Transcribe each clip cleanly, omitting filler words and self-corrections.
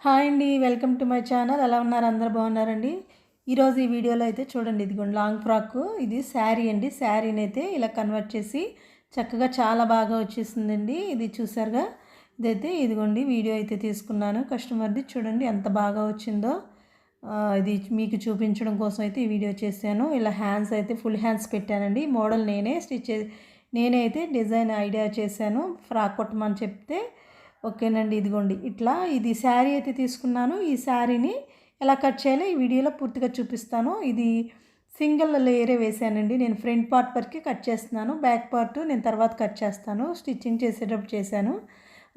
Hi అండి. Welcome to my channel. ఎలా ఉన్నారు? అందరూ బాగున్నారండి? ఈరోజు ఈ వీడియోలో అయితే చూడండి, ఇదిగోండి లాంగ్ ఫ్రాక్. ఇది శారీ అండి. శారీని అయితే ఇలా కన్వర్ట్ చేసి చక్కగా చాలా బాగా వచ్చేసిందండి. ఇది చూసారుగా, ఇదైతే ఇదిగోండి వీడియో అయితే తీసుకున్నాను కస్టమర్ది. చూడండి ఎంత బాగా వచ్చిందో. ఇది మీకు చూపించడం కోసం అయితే ఈ వీడియో చేశాను. ఇలా హ్యాండ్స్ అయితే ఫుల్ హ్యాండ్స్ పెట్టానండి. మోడల్ నేనే అయితే డిజైన్ ఐడియా చేశాను. ఫ్రాక్ కుట్టమని చెప్తే ఓకేనండి. ఇదిగోండి ఇట్లా ఇది శారీ అయితే తీసుకున్నాను. ఈ శారీని ఎలా కట్ చేయాలో ఈ వీడియోలో పూర్తిగా చూపిస్తాను. ఇది సింగిల్ లేయరే వేసానండి. నేను ఫ్రంట్ పార్ట్ వరకు కట్ చేస్తున్నాను. బ్యాక్ పార్ట్ నేను తర్వాత కట్ చేస్తాను. స్టిచ్చింగ్ చేసేటప్పుడు చేశాను.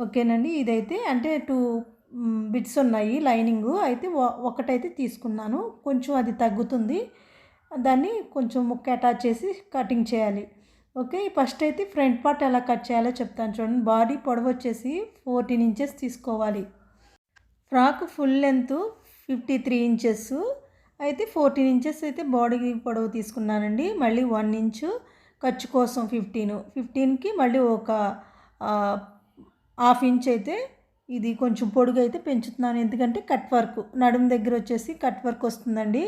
ఓకేనండి. ఇదైతే అంటే 2 బిట్స్ ఉన్నాయి లైనింగు. అయితే ఒకటైతే తీసుకున్నాను. కొంచెం అది తగ్గుతుంది. దాన్ని కొంచెం ముక్క అటాచ్ చేసి కటింగ్ చేయాలి. ఓకే. ఫస్ట్ అయితే ఫ్రంట్ పార్ట్ ఎలా కట్ చేయాలో చెప్తాను చూడండి. బాడీ పొడవు వచ్చేసి 14 ఇంచెస్ తీసుకోవాలి. Frock full length 53 inches. అయితే 14 ఇంచెస్ అయితే బాడీ పొడవు తీసుకున్నానండి. మళ్ళీ 1 ఇంచు ఖర్చు కోసం 15కి మళ్ళీ ఒక హాఫ్ ఇంచ్ అయితే ఇది కొంచెం పొడుగు అయితే పెంచుతున్నాను. ఎందుకంటే కట్ వర్క్ నడుము దగ్గర వచ్చేసి కట్ వర్క్ వస్తుందండి.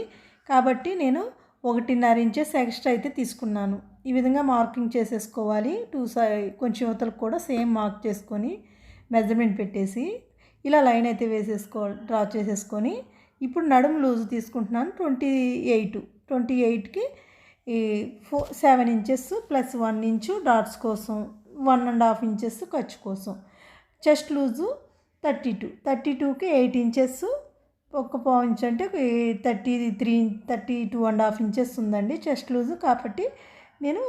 కాబట్టి నేను 1.5 ఇంచెస్ ఎక్స్ట్రా అయితే తీసుకున్నాను. ఈ విధంగా మార్కింగ్ చేసేసుకోవాలి. కొంచెం యువతలకు కూడా సేమ్ మార్క్ చేసుకొని మెజర్మెంట్ పెట్టేసి ఇలా లైన్ అయితే డ్రా చేసేసుకొని ఇప్పుడు నడుము లూజ్ తీసుకుంటున్నాను 28కి 7 ఇంచెస్ ప్లస్ 1 ఇంచు డాట్స్ కోసం, 1.5 ఇంచెస్ ఖర్చు కోసం. చెస్ట్ లూజు 32కి 8 ఇంచెస్, ఒక పావు ఇంచ్ అంటే 32.5 ఇంచెస్ ఉందండి చెస్ట్ లూజు. కాబట్టి నేను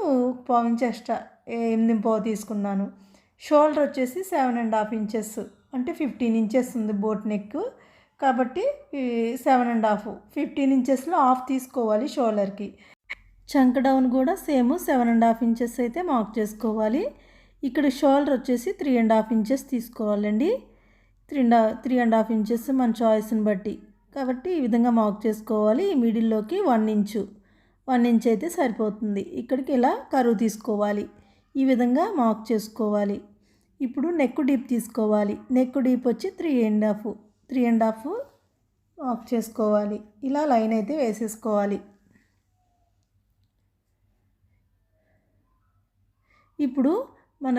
పావు ఇంచ్ ఎక్స్ట్రా 8.5 తీసుకున్నాను. షోల్డర్ వచ్చేసి 7.5 ఇంచెస్ అంటే 15 ఇంచెస్ ఉంది బోట్ నెక్. కాబట్టి 7.5 15 ఇంచెస్లో హాఫ్ తీసుకోవాలి షోల్డర్కి. చంక డౌన్ కూడా సేమ్ 7.5 ఇంచెస్ అయితే మార్క్ చేసుకోవాలి. ఇక్కడ షోల్డర్ వచ్చేసి 3.5 ఇంచెస్ తీసుకోవాలండి. 3.5 ఇంచెస్ మన చాయిస్ని బట్టి. కాబట్టి ఈ విధంగా మార్క్ చేసుకోవాలి. ఈ మిడిల్లోకి 1 ఇంచ్ అయితే సరిపోతుంది. ఇక్కడికి ఇలా కరువు తీసుకోవాలి. ఈ విధంగా మార్క్ చేసుకోవాలి. ఇప్పుడు నెక్ డీప్ తీసుకోవాలి. నెక్ డీప్ వచ్చి 3.5 మార్క్ చేసుకోవాలి. ఇలా లైన్ అయితే వేసేసుకోవాలి. ఇప్పుడు మన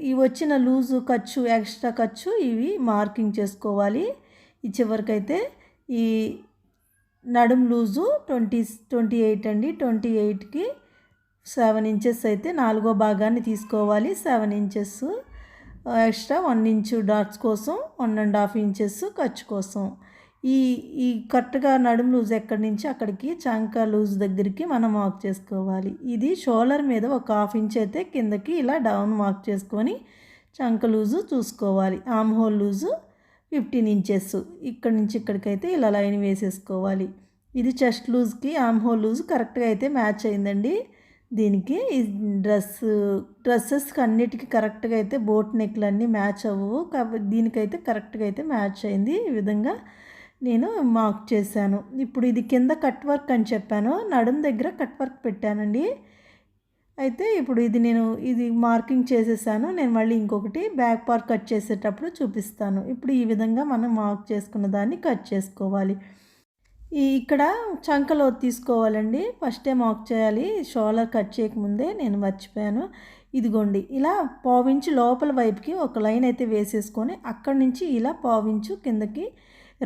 ఈ వచ్చిన లూజు ఖర్చు, ఎక్స్ట్రా ఖర్చు ఇవి మార్కింగ్ చేసుకోవాలి. ఈ చివరికైతే ఈ నడుం లూజు 28 అండి. 28కి 7 ఇంచెస్ అయితే 4వ భాగాన్ని తీసుకోవాలి. 7 ఇంచెస్ ఎక్స్ట్రా 1 ఇంచు డాట్స్ కోసం, 1.5 ఇంచెస్ ఖర్చు కోసం. ఈ కరెక్ట్గా నడుము లూజ్ ఎక్కడి నుంచి అక్కడికి చంక లూజ్ దగ్గరికి మనం మార్క్ చేసుకోవాలి. ఇది షోల్డర్ మీద ఒక హాఫ్ ఇంచ్ అయితే కిందకి ఇలా డౌన్ మార్క్ చేసుకొని చంక లూజు చూసుకోవాలి. Arm whole loose 15 inches. ఇక్కడి నుంచి ఇక్కడికైతే ఇలా లైన్ వేసేసుకోవాలి. ఇది చెస్ట్ లూజ్కి ఆర్మ్ హోల్ లూజ్ కరెక్ట్గా అయితే మ్యాచ్ అయిందండి. దీనికి ఈ డ్రెస్సెస్కి అన్నిటికీ కరెక్ట్గా అయితే బోట్ నెక్లు అన్నీ మ్యాచ్ అవ్వవు. కాబట్టి దీనికైతే కరెక్ట్గా అయితే మ్యాచ్ అయింది. ఈ విధంగా నేను మార్క్ చేశాను. ఇప్పుడు ఇది కింద కట్ వర్క్ అని చెప్పాను, నడుము దగ్గర కట్ వర్క్ పెట్టానండి. అయితే ఇప్పుడు ఇది మార్కింగ్ చేసేసాను. నేను మళ్ళీ ఇంకొకటి బ్యాక్ పార్ట్ కట్ చేసేటప్పుడు చూపిస్తాను. ఇప్పుడు ఈ విధంగా మనం మార్క్ చేసుకున్న దాన్ని కట్ చేసుకోవాలి. ఇక్కడ చంకలో తీసుకోవాలండి. ఫస్టే మార్క్ చేయాలి. షోల్డర్ కట్ చేయకముందే నేను మర్చిపోయాను. ఇదిగోండి ఇలా పావించు లోపల వైపుకి ఒక లైన్ అయితే వేసేసుకొని అక్కడి నుంచి ఇలా పావించు కిందకి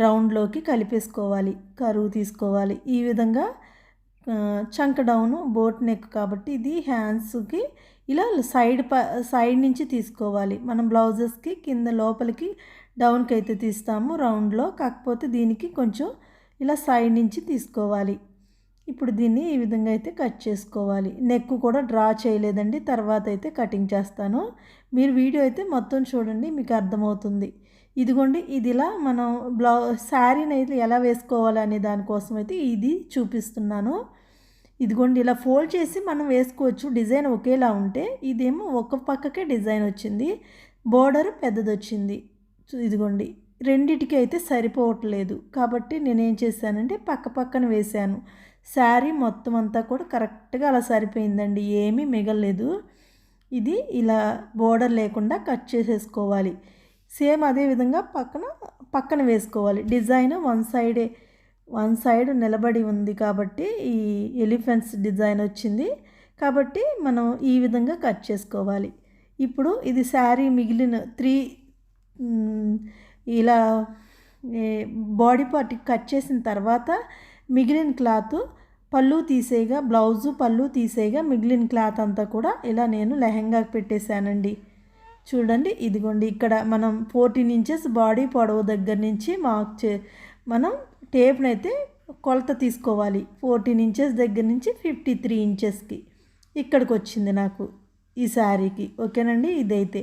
రౌండ్లోకి కలిపేసుకోవాలి. కరువు తీసుకోవాలి. ఈ విధంగా చంక డౌను బోట్ నెక్ కాబట్టి ఇది హ్యాండ్స్కి ఇలా సైడ్ నుంచి తీసుకోవాలి. మనం బ్లౌజెస్కి కింద లోపలికి డౌన్కి అయితే తీస్తాము రౌండ్లో. కాకపోతే దీనికి కొంచెం ఇలా సైడ్ నుంచి తీసుకోవాలి. ఇప్పుడు దీన్ని ఈ విధంగా అయితే కట్ చేసుకోవాలి. నెక్ కూడా డ్రా చేయలేదండి, తర్వాత అయితే కటింగ్ చేస్తాను. మీరు వీడియో అయితే మొత్తం చూడండి, మీకు అర్థమవుతుంది. ఇదిగోండి ఇది ఇలా మనం శారీని అయితే ఎలా వేసుకోవాలి అనే దానికోసం అయితే ఇది చూపిస్తున్నాను. ఇదిగోండి ఇలా ఫోల్డ్ చేసి మనం వేసుకోవచ్చు. డిజైన్ ఒకేలా ఉంటే ఇదేమో ఒక పక్కకే డిజైన్ వచ్చింది, బోర్డర్ పెద్దది వచ్చింది. ఇదిగోండి రెండిటికి అయితే సరిపోవట్లేదు. కాబట్టి నేనేం చేశానంటే పక్కన వేశాను. శారీ మొత్తం అంతా కూడా కరెక్ట్గా అలా సరిపోయిందండి, ఏమీ మిగలలేదు. ఇది ఇలా బోర్డర్ లేకుండా కట్ చేసేసుకోవాలి. సేమ్ అదే విధంగా పక్కన పక్కన వేసుకోవాలి. డిజైన్ వన్ సైడ్ నిలబడి ఉంది కాబట్టి ఈ ఎలిఫెంట్స్ డిజైన్ వచ్చింది కాబట్టి మనం ఈ విధంగా కట్ చేసుకోవాలి. ఇప్పుడు ఇది శారీ మిగిలిన 3 ఇలా బాడీ పార్ట్ కట్ చేసిన తర్వాత మిగిలిన క్లాత్ పళ్ళు తీసేయగా, బ్లౌజు పళ్ళు తీసేయగా మిగిలిన క్లాత్ అంతా కూడా ఇలా నేను లెహంగాకి పెట్టేశానండి. చూడండి, ఇదిగోండి ఇక్కడ మనం 14 ఇంచెస్ బాడీ పొడవు దగ్గర నుంచి మనం టేప్నైతే కొలత తీసుకోవాలి. 14 ఇంచెస్ దగ్గర నుంచి 53 ఇంచెస్కి ఇక్కడికి వచ్చింది నాకు ఈ శారీకి. ఓకేనండి, ఇదైతే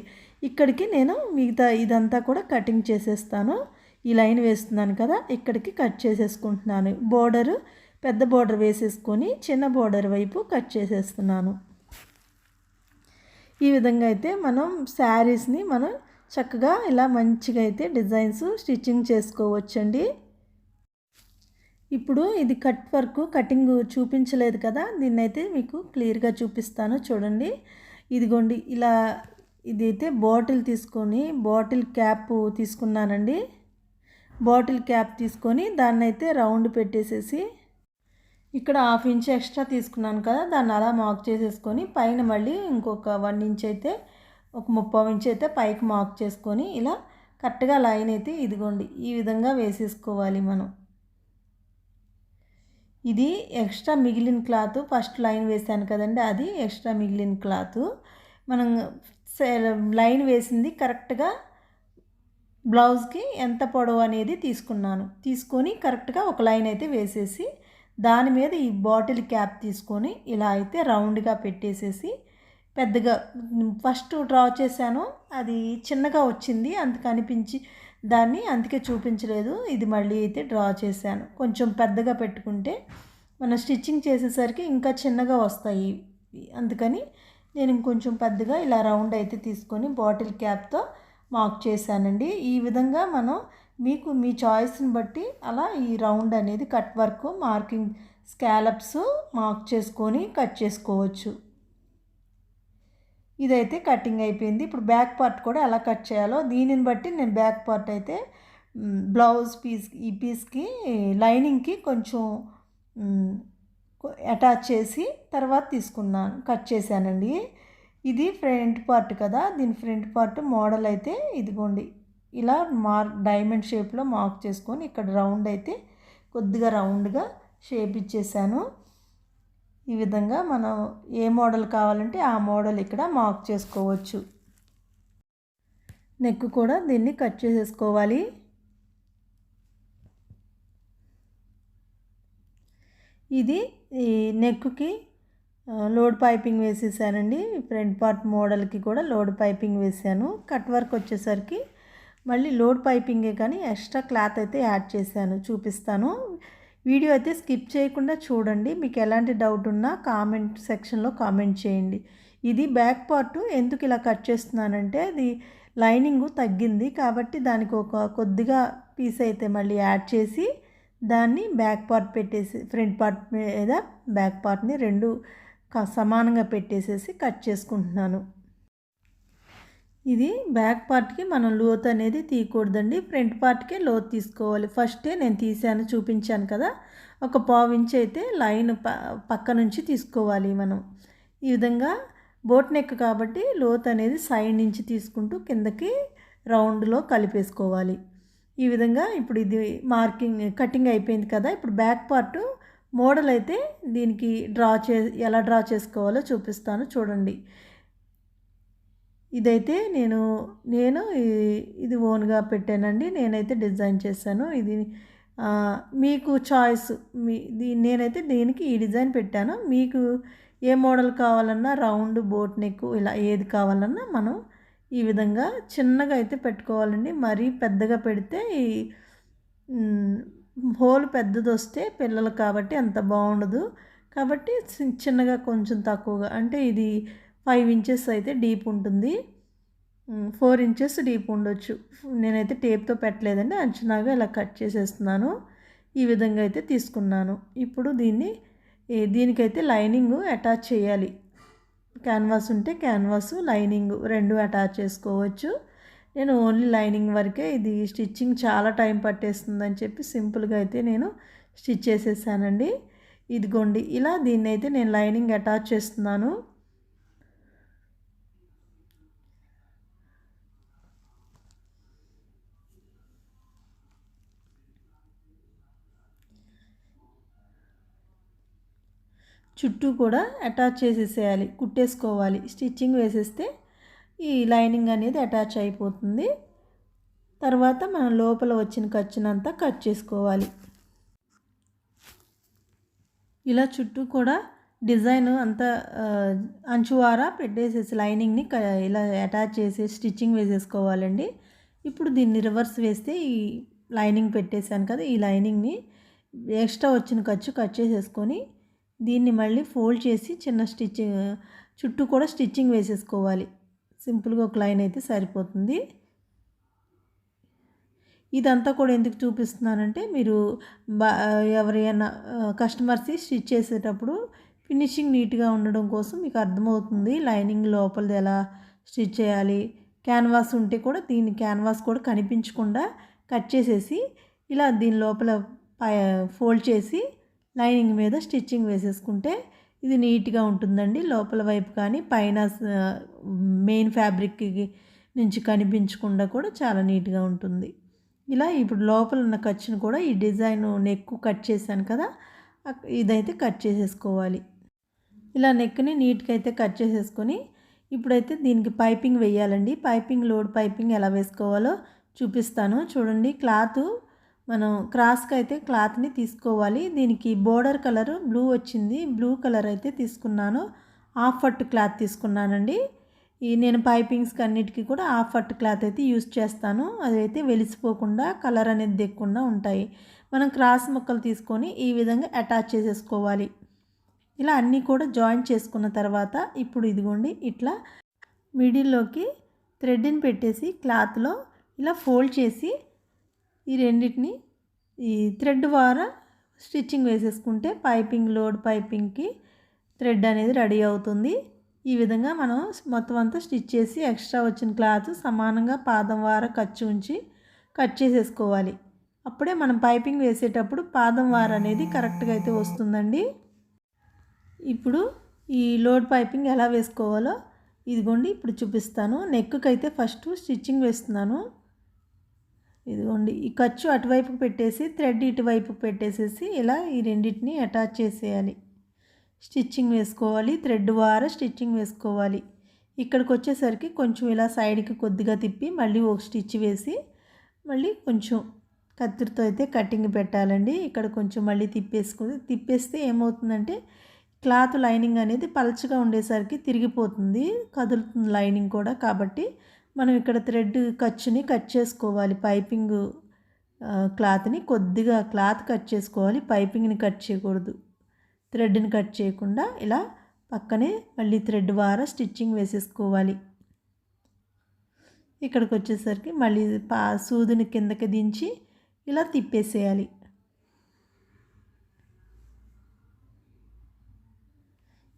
ఇక్కడికి నేను మిగతా ఇదంతా కూడా కటింగ్ చేసేస్తాను. ఈ లైన్ వేస్తున్నాను కదా, ఇక్కడికి కట్ చేసేసుకుంటున్నాను. బోర్డరు పెద్ద బోర్డర్ వేసేసుకొని చిన్న బోర్డర్ వైపు కట్ చేసేస్తున్నాను. ఈ విధంగా అయితే మనం శారీస్ని మనం చక్కగా ఇలా మంచిగా అయితే డిజైన్స్ స్టిచ్చింగ్ చేసుకోవచ్చండి. ఇప్పుడు ఇది కట్ వర్క్ కటింగ్ చూపించలేదు కదా, దీన్నైతే మీకు క్లియర్గా చూపిస్తాను. చూడండి, ఇదిగోండి ఇలా ఇదైతే బాటిల్ తీసుకొని బాటిల్ క్యాప్ తీసుకున్నానండి. బాటిల్ క్యాప్ తీసుకొని దాన్నైతే రౌండ్ పెట్టేసేసి ఇక్కడ 1/2 ఇంచ్ ఎక్స్ట్రా తీసుకున్నాను కదా, దాన్ని అలా మార్క్ చేసేసుకొని పైన మళ్ళీ ఇంకొక 1 ఇంచ్ అయితే ఒక 30 ఇంచ్ అయితే పైకి మార్క్ చేసుకొని ఇలా కరెక్ట్గా లైన్ అయితే ఇదిగోండి ఈ విధంగా వేసేసుకోవాలి మనం. ఇది ఎక్స్ట్రా మిగిలిన క్లాత్ ఫస్ట్ లైన్ వేసాను కదండి, అది ఎక్స్ట్రా మిగిలిన క్లాత్ మనం లైన్ వేసింది కరెక్ట్గా బ్లౌజ్కి ఎంత పొడవు అనేది తీసుకొని కరెక్ట్గా ఒక లైన్ అయితే వేసేసి దాని మీద ఈ బాటిల్ క్యాప్ తీసుకొని ఇలా అయితే రౌండ్గా పెట్టేసేసి పెద్దగా ఫస్ట్ డ్రా చేశాను, అది చిన్నగా వచ్చింది అందుకు అనిపించి అందుకే చూపించలేదు. ఇది మళ్ళీ అయితే డ్రా చేశాను. కొంచెం పెద్దగా పెట్టుకుంటే మనం స్టిచ్చింగ్ చేసేసరికి ఇంకా చిన్నగా వస్తాయి, అందుకని నేను ఇంకొంచెం పెద్దగా ఇలా రౌండ్ అయితే తీసుకొని బాటిల్ క్యాప్తో మార్క్ చేశానండి. ఈ విధంగా మనం మీ చాయిస్ని బట్టి అలా ఈ రౌండ్ అనేది cut work marking scallops mark చేసుకొని కట్ చేసుకోవచ్చు. ఇదైతే కటింగ్ అయిపోయింది. ఇప్పుడు బ్యాక్ పార్ట్ కూడా ఎలా కట్ చేయాలో దీనిని బట్టి నేను బ్యాక్ పార్ట్ అయితే బ్లౌజ్ ఈ పీస్కి లైనింగ్కి కొంచెం అటాచ్ చేసి తర్వాత కట్ చేశానండి. ఇది ఫ్రంట్ పార్ట్ కదా, దీని ఫ్రంట్ పార్ట్ మోడల్ అయితే ఇదిగోండి ఇలా డైమండ్ షేప్లో మార్క్ చేసుకొని ఇక్కడ రౌండ్ అయితే కొద్దిగా రౌండ్గా షేప్ ఇచ్చేసాను. ఈ విధంగా మనం ఏ మోడల్ కావాలంటే ఆ మోడల్ ఇక్కడ మార్క్ చేసుకోవచ్చు. నెక్ కూడా దీన్ని కట్ చేసేసుకోవాలి. ఇది ఈ నెక్కి లోడ్ పైపింగ్ వేసేసానండి. ఫ్రంట్ పార్ట్ మోడల్కి కూడా లోడ్ పైపింగ్ వేసాను. కట్ వర్క్ వచ్చేసరికి మళ్ళీ లోడ్ పైపింగే కానీ ఎక్స్ట్రా క్లాత్ అయితే యాడ్ చేశాను, చూపిస్తాను. వీడియో అయితే స్కిప్ చేయకుండా చూడండి. మీకు ఎలాంటి డౌట్ ఉన్నా కామెంట్ సెక్షన్లో కామెంట్ చేయండి. ఇది బ్యాక్ పార్ట్ ఎందుకు ఇలా కట్ చేస్తున్నానంటే అది లైనింగ్ తగ్గింది కాబట్టి దానికి ఒక కొద్దిగా పీస్ అయితే మళ్ళీ యాడ్ చేసి దాన్ని బ్యాక్ పార్ట్ పెట్టేసి ఫ్రంట్ పార్ట్ మీద బ్యాక్ పార్ట్ని రెండు సమానంగా పెట్టేసేసి కట్ చేసుకుంటున్నాను. ఇది బ్యాక్ పార్ట్కి మనం లోత్ అనేది తీయకూడదండి, ఫ్రంట్ పార్ట్కే లోత్ తీసుకోవాలి. ఫస్టే నేను తీసాను చూపించాను కదా, ఒక 1/2 ఇంచ్ అయితే లైన్ పక్క నుంచి తీసుకోవాలి మనం. ఈ విధంగా బోట్ నెక్ కాబట్టి లోత్ అనేది సైడ్ నుంచి తీసుకుంటూ కిందకి రౌండ్లో కలిపేసుకోవాలి. ఈ విధంగా ఇప్పుడు ఇది కటింగ్ అయిపోయింది కదా. ఇప్పుడు బ్యాక్ పార్ట్ మోడల్ అయితే దీనికి ఎలా డ్రా చేసుకోవాలో చూపిస్తాను చూడండి. ఇదైతే నేను ఇది ఓన్గా పెట్టానండి, నేనైతే డిజైన్ చేశాను. ఇది మీకు చాయిస్ నేనైతే దీనికి ఈ డిజైన్ పెట్టాను. మీకు ఏ మోడల్ కావాలన్నా రౌండ్ బోట్ నెక్ ఇలా ఏది కావాలన్నా మనం ఈ విధంగా చిన్నగా అయితే పెట్టుకోవాలండి. మరీ పెద్దగా పెడితే హోల్ పెద్దది వస్తే పిల్లలు కాబట్టి అంత బాగుండదు. కాబట్టి చిన్నగా కొంచెం తక్కువగా అంటే ఇది 5 ఇంచెస్ అయితే డీప్ ఉంటుంది, 4 ఇంచెస్ డీప్ ఉండొచ్చు. నేనైతే టేప్తో పెట్టలేదండి, అంచనాగా ఇలా కట్ చేసేస్తున్నాను. ఈ విధంగా అయితే తీసుకున్నాను. ఇప్పుడు దీనికైతే లైనింగ్ అటాచ్ చేయాలి. క్యాన్వాస్ ఉంటే క్యాన్వాస్ లైనింగ్ రెండు అటాచ్ చేసుకోవచ్చు. నేను ఓన్లీ లైనింగ్ వరకే, ఇది స్టిచ్చింగ్ చాలా టైం పట్టేస్తుందని చెప్పి సింపుల్గా అయితే నేను స్టిచ్ చేసేసానండి. ఇదిగోండి ఇలా దీన్ని అయితే నేను లైనింగ్ అటాచ్ చేస్తున్నాను. చుట్టూ కూడా అటాచ్ చేసేసేయాలి, కుట్టేసుకోవాలి. స్టిచ్చింగ్ వేసేస్తే ఈ లైనింగ్ అనేది అటాచ్ అయిపోతుంది. తర్వాత మనం లోపల వచ్చిన ఖర్చునంతా కట్ చేసుకోవాలి. ఇలా చుట్టూ కూడా డిజైన్ అంతా అంచువారా పెట్టేసేసి లైనింగ్ని ఇలా అటాచ్ చేసి స్టిచ్చింగ్ వేసేసుకోవాలండి. ఇప్పుడు దీన్ని రివర్స్ వేస్తే ఈ లైనింగ్ పెట్టేశాను కదా, ఈ లైనింగ్ని ఎక్స్ట్రా వచ్చిన ఖర్చు కట్ చేసేసుకొని దీన్ని మళ్ళీ ఫోల్డ్ చేసి చిన్న స్టిచ్చింగ్ చుట్టూ కూడా స్టిచ్చింగ్ వేసేసుకోవాలి. సింపుల్గా ఒక లైన్ అయితే సరిపోతుంది. ఇదంతా కూడా ఎందుకు చూపిస్తున్నానంటే మీరు ఎవరైనా కస్టమర్స్ స్టిచ్ చేసేటప్పుడు ఫినిషింగ్ నీట్గా ఉండడం కోసం మీకు అర్థమవుతుంది లైనింగ్ లోపలిది ఎలా స్టిచ్ చేయాలి. క్యాన్వాస్ ఉంటే కూడా దీని క్యాన్వాస్ కూడా కనిపించకుండా కట్ చేసేసి ఇలా దీని లోపల ఫోల్డ్ చేసి లైనింగ్ మీద స్టిచ్చింగ్ వేసేసుకుంటే ఇది నీట్గా ఉంటుందండి. లోపల వైపు కానీ పైన మెయిన్ ఫ్యాబ్రిక్ నుంచి కనిపించకుండా కూడా చాలా నీట్గా ఉంటుంది. ఇలా ఇప్పుడు లోపల ఉన్న ఖర్చును కూడా ఈ డిజైన్ నెక్ కట్ చేశాను కదా, ఇదైతే కట్ చేసేసుకోవాలి. ఇలా నెక్ని నీట్గా అయితే కట్ చేసేసుకొని ఇప్పుడైతే దీనికి పైపింగ్ వేయాలండి. పైపింగ్ లోడ్ పైపింగ్ ఎలా వేసుకోవాలో చూపిస్తాను చూడండి. క్లాత్ మనం క్రాస్కి అయితే క్లాత్ని తీసుకోవాలి. దీనికి బోర్డర్ కలర్ బ్లూ వచ్చింది, బ్లూ కలర్ అయితే తీసుకున్నాను. హాఫ్ ఫట్ క్లాత్ తీసుకున్నానండి. నేను పైపింగ్స్కి అన్నిటికీ కూడా హాఫ్ ఫట్ క్లాత్ అయితే యూజ్ చేస్తాను. అదైతే వెలిసిపోకుండా కలర్ అనేది దిక్కకుండా ఉంటాయి. మనం క్రాస్ ముక్కలు తీసుకొని ఈ విధంగా అటాచ్ చేసేసుకోవాలి. ఇలా అన్నీ కూడా జాయింట్ చేసుకున్న తర్వాత ఇప్పుడు ఇదిగోండి ఇట్లా మిడిల్లోకి థ్రెడ్ని పెట్టేసి క్లాత్లో ఇలా ఫోల్డ్ చేసి ఈ రెండింటిని ఈ థ్రెడ్ ద్వారా స్టిచ్చింగ్ వేసేసుకుంటే పైపింగ్ లోడ్ పైపింగ్కి థ్రెడ్ అనేది రెడీ అవుతుంది. ఈ విధంగా మనం మొత్తం అంతా స్టిచ్ చేసి ఎక్స్ట్రా వచ్చిన క్లాత్ సమానంగా పాదం వార ఖర్చు ఉంచి కట్ చేసేసుకోవాలి. అప్పుడే మనం పైపింగ్ వేసేటప్పుడు పాదం వార అనేది కరెక్ట్గా అయితే వస్తుందండి. ఇప్పుడు ఈ లోడ్ పైపింగ్ ఎలా వేసుకోవాలో ఇదిగోండి ఇప్పుడు చూపిస్తాను. నెక్కి అయితే ఫస్ట్ స్టిచ్చింగ్ వేస్తున్నాను. ఇదిగోండి ఈ ఖర్చు అటువైపు పెట్టేసి థ్రెడ్ ఇటువైపు పెట్టేసేసి ఇలా ఈ రెండింటిని అటాచ్ చేసేయాలి. స్టిచ్చింగ్ వేసుకోవాలి, థ్రెడ్ ద్వారా స్టిచ్చింగ్ వేసుకోవాలి. ఇక్కడికి వచ్చేసరికి కొంచెం ఇలా సైడ్కి కొద్దిగా తిప్పి మళ్ళీ ఒక స్టిచ్ వేసి మళ్ళీ కొంచెం కత్తిరితో అయితే కటింగ్ పెట్టాలండి. ఇక్కడ కొంచెం మళ్ళీ తిప్పేస్తే ఏమవుతుందంటే క్లాత్ లైనింగ్ అనేది పలచగా ఉండేసరికి తిరిగిపోతుంది, కదులుతుంది లైనింగ్ కూడా. కాబట్టి మనం ఇక్కడ థ్రెడ్ ఖర్చుని కట్ చేసుకోవాలి. పైపింగ్ క్లాత్ని కొద్దిగా క్లాత్ కట్ చేసుకోవాలి, పైపింగ్ని కట్ చేయకూడదు. థ్రెడ్ని కట్ చేయకుండా ఇలా పక్కనే మళ్ళీ థ్రెడ్ ద్వారా స్టిచ్చింగ్ వేసేసుకోవాలి. ఇక్కడికి వచ్చేసరికి మళ్ళీ సూదిని కిందకి దించి ఇలా తిప్పేసేయాలి.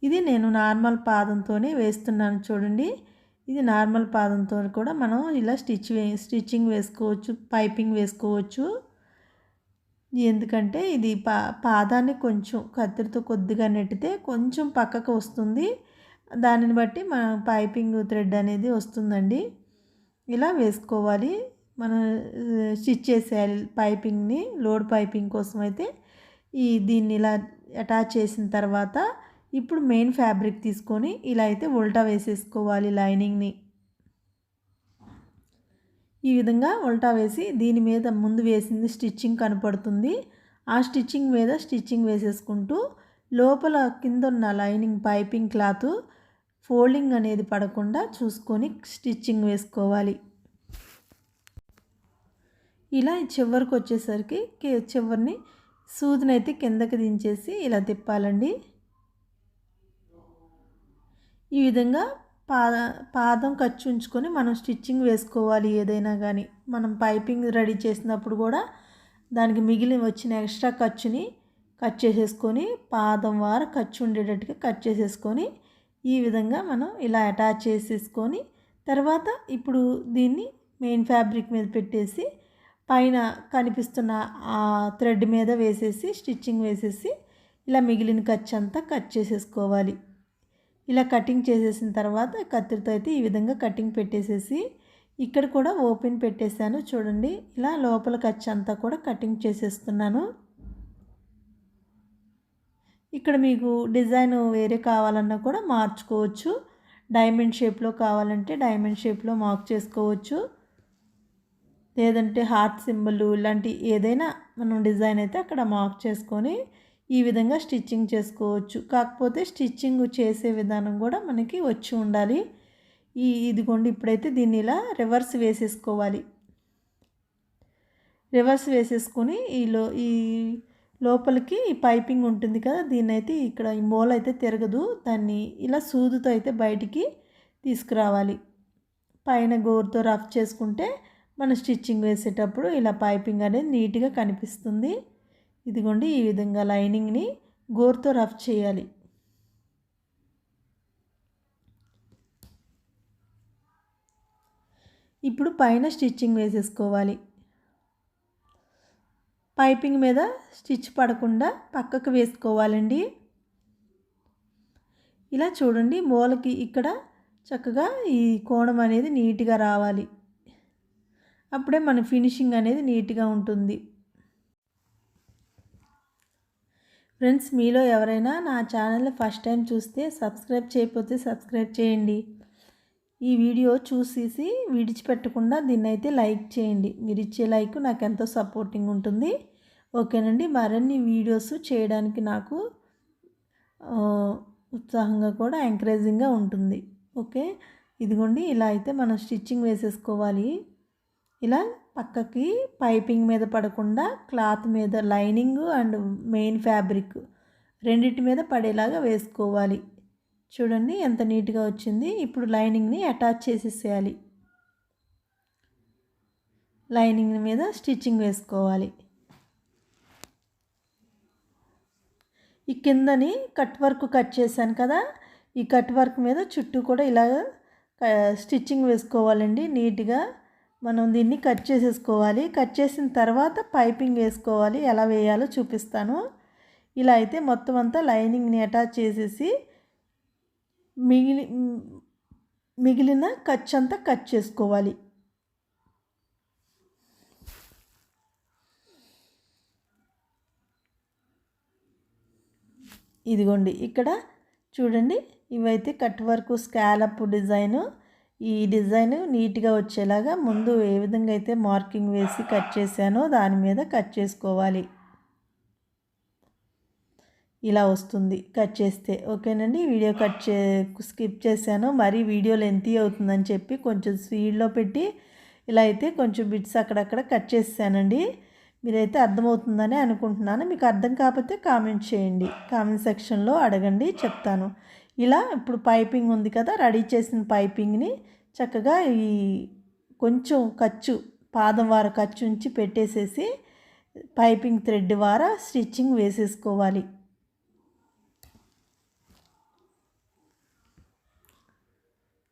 ఇది నేను నార్మల్ పాదంతోనే వేస్తున్నాను చూడండి. ఇది నార్మల్ పాదంతో కూడా మనం ఇలా స్టిచ్చింగ్ వేసుకోవచ్చు, పైపింగ్ వేసుకోవచ్చు. ఎందుకంటే ఇది పాదాన్ని కొంచెం కత్తిరితో కొద్దిగా నెట్టితే కొంచెం పక్కకు వస్తుంది, దానిని బట్టి మన పైపింగ్ థ్రెడ్ అనేది వస్తుందండి. ఇలా వేసుకోవాలి. మనం స్టిచ్ చేసేయాలి పైపింగ్ని. లోడ్ పైపింగ్ కోసం అయితే దీన్ని ఇలా అటాచ్ చేసిన తర్వాత ఇప్పుడు మెయిన్ ఫ్యాబ్రిక్ తీసుకొని ఇలా అయితే ఉల్టా వేసేసుకోవాలి లైనింగ్ని. ఈ విధంగా ఉల్టా వేసి దీని మీద ముందు వేసింది స్టిచ్చింగ్ కనపడుతుంది. ఆ స్టిచ్చింగ్ మీద స్టిచ్చింగ్ వేసేసుకుంటూ లోపల కింద ఉన్న లైనింగ్ పైపింగ్ క్లాత్ ఫోల్డింగ్ అనేది పడకుండా చూసుకొని స్టిచ్చింగ్ వేసుకోవాలి. ఇలా చివరికి వచ్చేసరికి చివరిని సూదిని అయితే కిందకి దించేసి ఇలా తిప్పాలండి. ఈ విధంగా పాదం ఖర్చు ఉంచుకొని మనం స్టిచ్చింగ్ వేసుకోవాలి. ఏదైనా కానీ మనం పైపింగ్ రెడీ చేసినప్పుడు కూడా దానికి మిగిలి వచ్చిన ఎక్స్ట్రా ఖర్చుని కట్ చేసేసుకొని పాదం వార ఖర్చు ఉండేటట్టుగా కట్ చేసేసుకొని ఈ విధంగా మనం ఇలా అటాచ్ చేసేసుకొని తర్వాత ఇప్పుడు దీన్ని మెయిన్ ఫ్యాబ్రిక్ మీద పెట్టేసి పైన కనిపిస్తున్న ఆ థ్రెడ్ మీద వేసేసి స్టిచ్చింగ్ వేసేసి ఇలా మిగిలిన ఖర్చు అంతా కట్ చేసేసుకోవాలి. ఇలా కటింగ్ చేసేసిన తర్వాత కత్తిరితో అయితే ఈ విధంగా కటింగ్ పెట్టేసేసి ఇక్కడ కూడా ఓపెన్ పెట్టేశాను. చూడండి, ఇలా లోపల ఖర్చు అంతా కూడా కటింగ్ చేసేస్తున్నాను. ఇక్కడ మీకు డిజైన్ వేరే కావాలన్నా కూడా మార్చుకోవచ్చు. డైమండ్ షేప్లో కావాలంటే డైమండ్ షేప్లో మార్క్ చేసుకోవచ్చు, లేదంటే హార్ట్ సింబల్ ఇలాంటి ఏదైనా మనం డిజైన్ అయితే అక్కడ మార్క్ చేసుకొని ఈ విధంగా స్టిచ్చింగ్ చేసుకోవచ్చు. కాకపోతే స్టిచ్చింగ్ చేసే విధానం కూడా మనకి వచ్చి ఉండాలి. ఇదిగోండి, ఇప్పుడైతే దీన్ని ఇలా రివర్స్ వేసేసుకోవాలి. రివర్స్ వేసేసుకొని ఈ లోపలికి ఈ పైపింగ్ ఉంటుంది కదా, దీన్ని అయితే ఇక్కడ ఈ మూల అయితే తిరగదు, దాన్ని ఇలా సూదుతో అయితే బయటికి తీసుకురావాలి. పైన గోరుతో రఫ్ చేసుకుంటే మన స్టిచ్చింగ్ వేసేటప్పుడు ఇలా పైపింగ్ అనేది నీట్గా కనిపిస్తుంది. ఇదిగోండి, ఈ విధంగా లైనింగ్ని గోరుతో రఫ్ చేయాలి. ఇప్పుడు పైన స్టిచ్చింగ్ వేసేసుకోవాలి. పైపింగ్ మీద స్టిచ్ పడకుండా పక్కకు వేసుకోవాలండి. ఇలా చూడండి, మూలకి ఇక్కడ చక్కగా ఈ కోణం అనేది నీట్గా రావాలి. అప్పుడే మన ఫినిషింగ్ అనేది నీట్గా ఉంటుంది. ఫ్రెండ్స్, మీలో ఎవరైనా నా ఛానల్ని ఫస్ట్ టైం చూస్తే సబ్స్క్రైబ్ చేయకపోతే సబ్స్క్రైబ్ చేయండి. ఈ వీడియో చూసేసి విడిచిపెట్టకుండా దీన్ని అయితే లైక్ చేయండి. మీరు ఇచ్చే లైక్ నాకు ఎంతో సపోర్టింగ్ ఉంటుంది. ఓకేనండి, మరిన్ని వీడియోస్ చేయడానికి నాకు ఉత్సాహంగా కూడా ఎంకరేజింగ్గా ఉంటుంది. ఓకే, ఇదిగోండి, ఇలా అయితే మనం స్టిచ్చింగ్ వేసేసుకోవాలి. ఇలా పక్కకి పైపింగ్ మీద పడకుండా క్లాత్ మీద లైనింగ్ అండ్ మెయిన్ ఫ్యాబ్రిక్ రెండింటి మీద పడేలాగా వేసుకోవాలి. చూడండి ఎంత నీట్గా వచ్చింది. ఇప్పుడు లైనింగ్ని అటాచ్ చేసేసేయాలి. లైనింగ్ మీద స్టిచ్చింగ్ వేసుకోవాలి. ఈ కిందని కట్ వర్క్ కట్ చేశాను కదా, ఈ కట్ వర్క్ మీద చుట్టూ కూడా ఇలాగ స్టిచ్చింగ్ వేసుకోవాలండి. నీట్గా మనం దీన్ని కట్ చేసేసుకోవాలి. కట్ చేసిన తర్వాత పైపింగ్ వేసుకోవాలి. ఎలా వేయాలో చూపిస్తాను. ఇలా అయితే మొత్తం అంతా లైనింగ్ని అటాచ్ చేసేసి మిగిలిన ఖర్చు అంతా కట్ చేసుకోవాలి. ఇదిగోండి, ఇక్కడ చూడండి, ఇవైతే కట్ వర్క్ స్కాలప్ డిజైను. ఈ డిజైన్ నీట్గా వచ్చేలాగా ముందు ఏ విధంగా అయితే మార్కింగ్ వేసి కట్ చేశానో దాని మీద కట్ చేసుకోవాలి. ఇలా వస్తుంది కట్ చేస్తే. ఓకేనండి, వీడియో స్కిప్ చేశాను. మరీ వీడియో లెంతీ అవుతుందని చెప్పి కొంచెం స్పీడ్లో పెట్టి ఇలా అయితే కొంచెం బిట్స్ అక్కడక్కడ కట్ చేశానండి. మీరైతే అర్థమవుతుందని అనుకుంటున్నాను. మీకు అర్థం కాకపోతే కామెంట్ చేయండి, కామెంట్ సెక్షన్లో అడగండి, చెప్తాను. ఇలా ఇప్పుడు పైపింగ్ ఉంది కదా, రెడీ చేసిన పైపింగ్ని చక్కగా ఈ కొంచెం ఖర్చు పాదం వార ఖర్చు ఉంచి పెట్టేసేసి పైపింగ్ థ్రెడ్ వార స్టిచ్చింగ్ వేసేసుకోవాలి.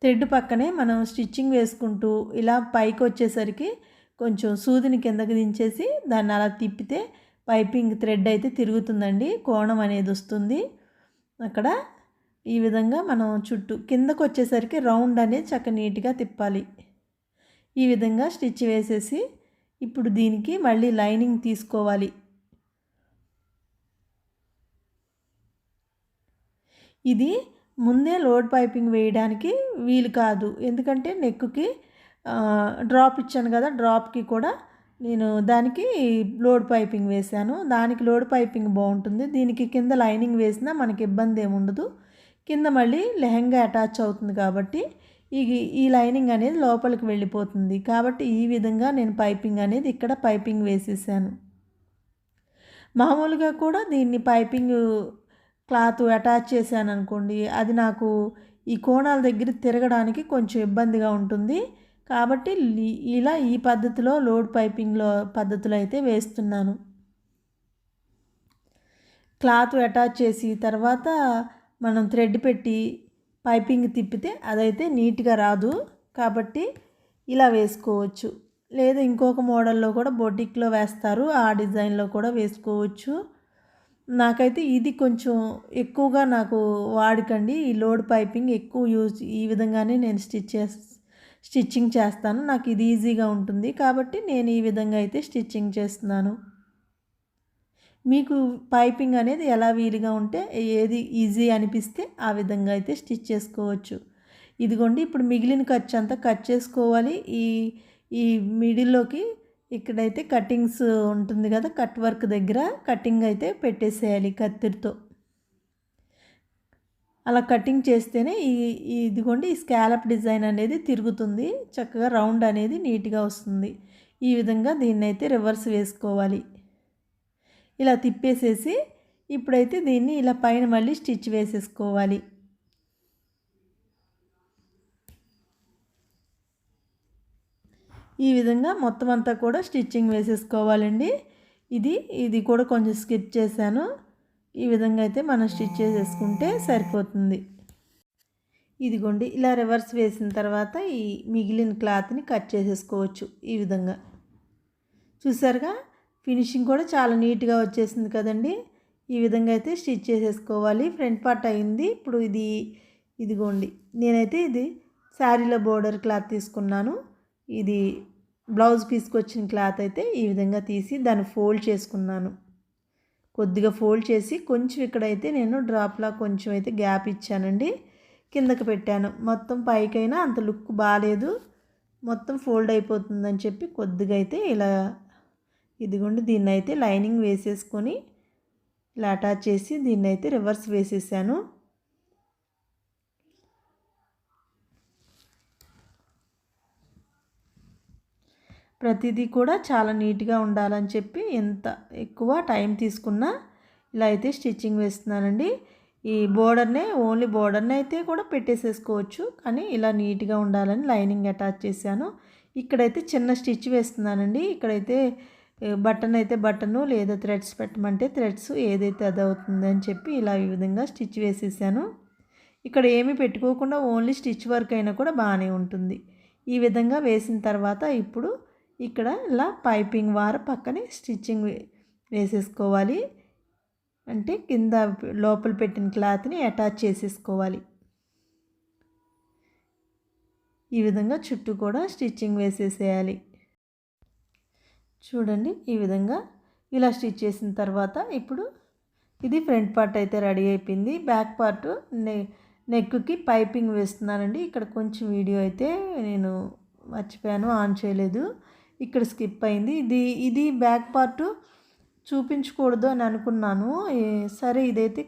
థ్రెడ్ పక్కనే మనం స్టిచ్చింగ్ వేసుకుంటూ ఇలా పైకి వచ్చేసరికి కొంచెం సూదిని కిందకి దించేసి దాన్ని అలా తిప్పితే పైపింగ్ థ్రెడ్ అయితే తిరుగుతుందండి, కోణం అనేది వస్తుంది. అక్కడ ఈ విధంగా మనం చుట్టూ కిందకు వచ్చేసరికి రౌండ్ అనేది చక్కగా నీట్గా తిప్పాలి. ఈ విధంగా స్టిచ్ వేసేసి ఇప్పుడు దీనికి మళ్ళీ లైనింగ్ తీసుకోవాలి. ఇది ముందే లోడ్ పైపింగ్ వేయడానికి వీలు కాదు, ఎందుకంటే నెక్కి డ్రాప్ ఇచ్చాను కదా, డ్రాప్కి కూడా నేను దానికి లోడ్ పైపింగ్ వేశాను. దానికి లోడ్ పైపింగ్ బాగుంటుంది. దీనికి కింద లైనింగ్ వేసినా మనకి ఇబ్బంది ఏమి ఉండదు. కింద మళ్ళీ లెహంగా అటాచ్ అవుతుంది కాబట్టి ఈ లైనింగ్ అనేది లోపలికి వెళ్ళిపోతుంది. కాబట్టి ఈ విధంగా నేను పైపింగ్ అనేది ఇక్కడ పైపింగ్ వేసేసాను. మామూలుగా కూడా దీన్ని పైపింగ్ క్లాత్ అటాచ్ చేశాను అనుకోండి, అది నాకు ఈ కోణాల దగ్గర తిరగడానికి కొంచెం ఇబ్బందిగా ఉంటుంది. కాబట్టి ఇలా ఈ పద్ధతిలో లోడ్ పైపింగ్లో పద్ధతిలో అయితే వేస్తున్నాను. క్లాత్ అటాచ్ చేసి తర్వాత మనం థ్రెడ్ పెట్టి పైపింగ్ తిప్పితే అదైతే నీట్గా రాదు. కాబట్టి ఇలా వేసుకోవచ్చు. లేదా ఇంకొక మోడల్లో కూడా బొటిక్లో వేస్తారు, ఆ డిజైన్లో కూడా వేసుకోవచ్చు. నాకైతే ఇది కొంచెం ఎక్కువగా నాకు వాడకండి. ఈ లోడ్ పైపింగ్ ఎక్కువ ఈ విధంగానే నేను స్టిచ్చింగ్ చేస్తాను. నాకు ఇది ఈజీగా ఉంటుంది కాబట్టి నేను ఈ విధంగా అయితే స్టిచ్చింగ్ చేస్తున్నాను. మీకు పైపింగ్ అనేది ఎలా వీలుగా ఉంటే ఏది ఈజీ అనిపిస్తే ఆ విధంగా అయితే స్టిచ్ చేసుకోవచ్చు. ఇదిగోండి ఇప్పుడు మిగిలిన ఖర్చు అంతా కట్ చేసుకోవాలి. ఈ ఈ మిడిల్లోకి ఇక్కడైతే కటింగ్స్ ఉంటుంది కదా, కట్ వర్క్ దగ్గర కటింగ్ అయితే పెట్టేసేయాలి కత్తిరితో. అలా కటింగ్ చేస్తేనే ఇదిగోండి ఈ స్కాలప్ డిజైన్ అనేది తిరుగుతుంది, చక్కగా రౌండ్ అనేది నీట్గా వస్తుంది. ఈ విధంగా దీన్ని అయితే రివర్స్ వేసుకోవాలి. ఇలా తిప్పేసేసి ఇప్పుడైతే దీన్ని ఇలా పైన మళ్ళీ స్టిచ్ వేసేసుకోవాలి. ఈ విధంగా మొత్తం అంతా కూడా స్టిచ్చింగ్ వేసేసుకోవాలండి. ఇది కూడా కొంచెం స్కిప్ చేశాను. ఈ విధంగా అయితే మనం స్టిచ్ చేసేసుకుంటే సరిపోతుంది. ఇదిగోండి ఇలా రివర్స్ వేసిన తర్వాత ఈ మిగిలిన క్లాత్ని కట్ చేసేసుకోవచ్చు. ఈ విధంగా చూసారుగా, ఫినిషింగ్ కూడా చాలా నీట్గా వచ్చేసింది కదండి. ఈ విధంగా అయితే స్టిచ్ చేసేసుకోవాలి. ఫ్రంట్ పార్ట్ అయింది. ఇప్పుడు ఇదిగోండి నేనైతే ఇది శారీలో బోర్డర్ క్లాత్ తీసుకున్నాను. ఇది బ్లౌజ్ పీస్కి వచ్చిన క్లాత్ అయితే ఈ విధంగా తీసి దాన్ని ఫోల్డ్ చేసుకున్నాను. కొద్దిగా ఫోల్డ్ చేసి కొంచెం ఇక్కడైతే నేను డ్రాప్లా కొంచెం అయితే గ్యాప్ ఇచ్చానండి, కిందకి పెట్టాను. మొత్తం పైకైనా అంత లుక్ బాగాలేదు, మొత్తం ఫోల్డ్ అయిపోతుందని చెప్పి కొద్దిగా అయితే ఇలా ఇదిగోండి దీన్ని అయితే లైనింగ్ వేసేసుకొని ఇలా అటాచ్ చేసి దీన్ని అయితే రివర్స్ వేసేసాను. ప్రతిదీ కూడా చాలా నీట్గా ఉండాలని చెప్పి ఎంత ఎక్కువ టైం తీసుకున్నా ఇలా అయితే స్టిచ్చింగ్ వేస్తున్నానండి. ఈ ఓన్లీ బోర్డర్ని అయితే కూడా పెట్టేసేసుకోవచ్చు, కానీ ఇలా నీట్గా ఉండాలని లైనింగ్ అటాచ్ చేశాను. ఇక్కడైతే చిన్న స్టిచ్ వేస్తున్నానండి. ఇక్కడైతే బటన్ అయితే బటను, లేదా థ్రెడ్స్ పెట్టమంటే థ్రెడ్స్, ఏదైతే అది అవుతుంది అని చెప్పి ఇలా ఈ విధంగా స్టిచ్ వేసేసాను. ఇక్కడ ఏమీ పెట్టుకోకుండా ఓన్లీ స్టిచ్ వర్క్ అయినా కూడా బాగానే ఉంటుంది. ఈ విధంగా వేసిన తర్వాత ఇప్పుడు ఇక్కడ ఇలా పైపింగ్ వార పక్కనే స్టిచ్చింగ్ వేసేసుకోవాలి. అంటే కింద లోపల పెట్టిన క్లాత్ని అటాచ్ చేసేసుకోవాలి. ఈ విధంగా చుట్టూ కూడా స్టిచ్చింగ్ వేసేసేయాలి. చూడండి ఈ విధంగా ఇలా స్టిచ్ చేసిన తర్వాత ఇప్పుడు ఇది ఫ్రంట్ పార్ట్ అయితే రెడీ అయిపోయింది. బ్యాక్ పార్ట్ నెక్కి పైపింగ్ వేస్తున్నానండి. ఇక్కడ కొంచెం వీడియో అయితే నేను మర్చిపోయాను, ఆన్ చేయలేదు, ఇక్కడ స్కిప్ అయింది. ఇది బ్యాక్ పార్ట్ చూపించకూడదు అని అనుకున్నాను. సరే ఇదైతే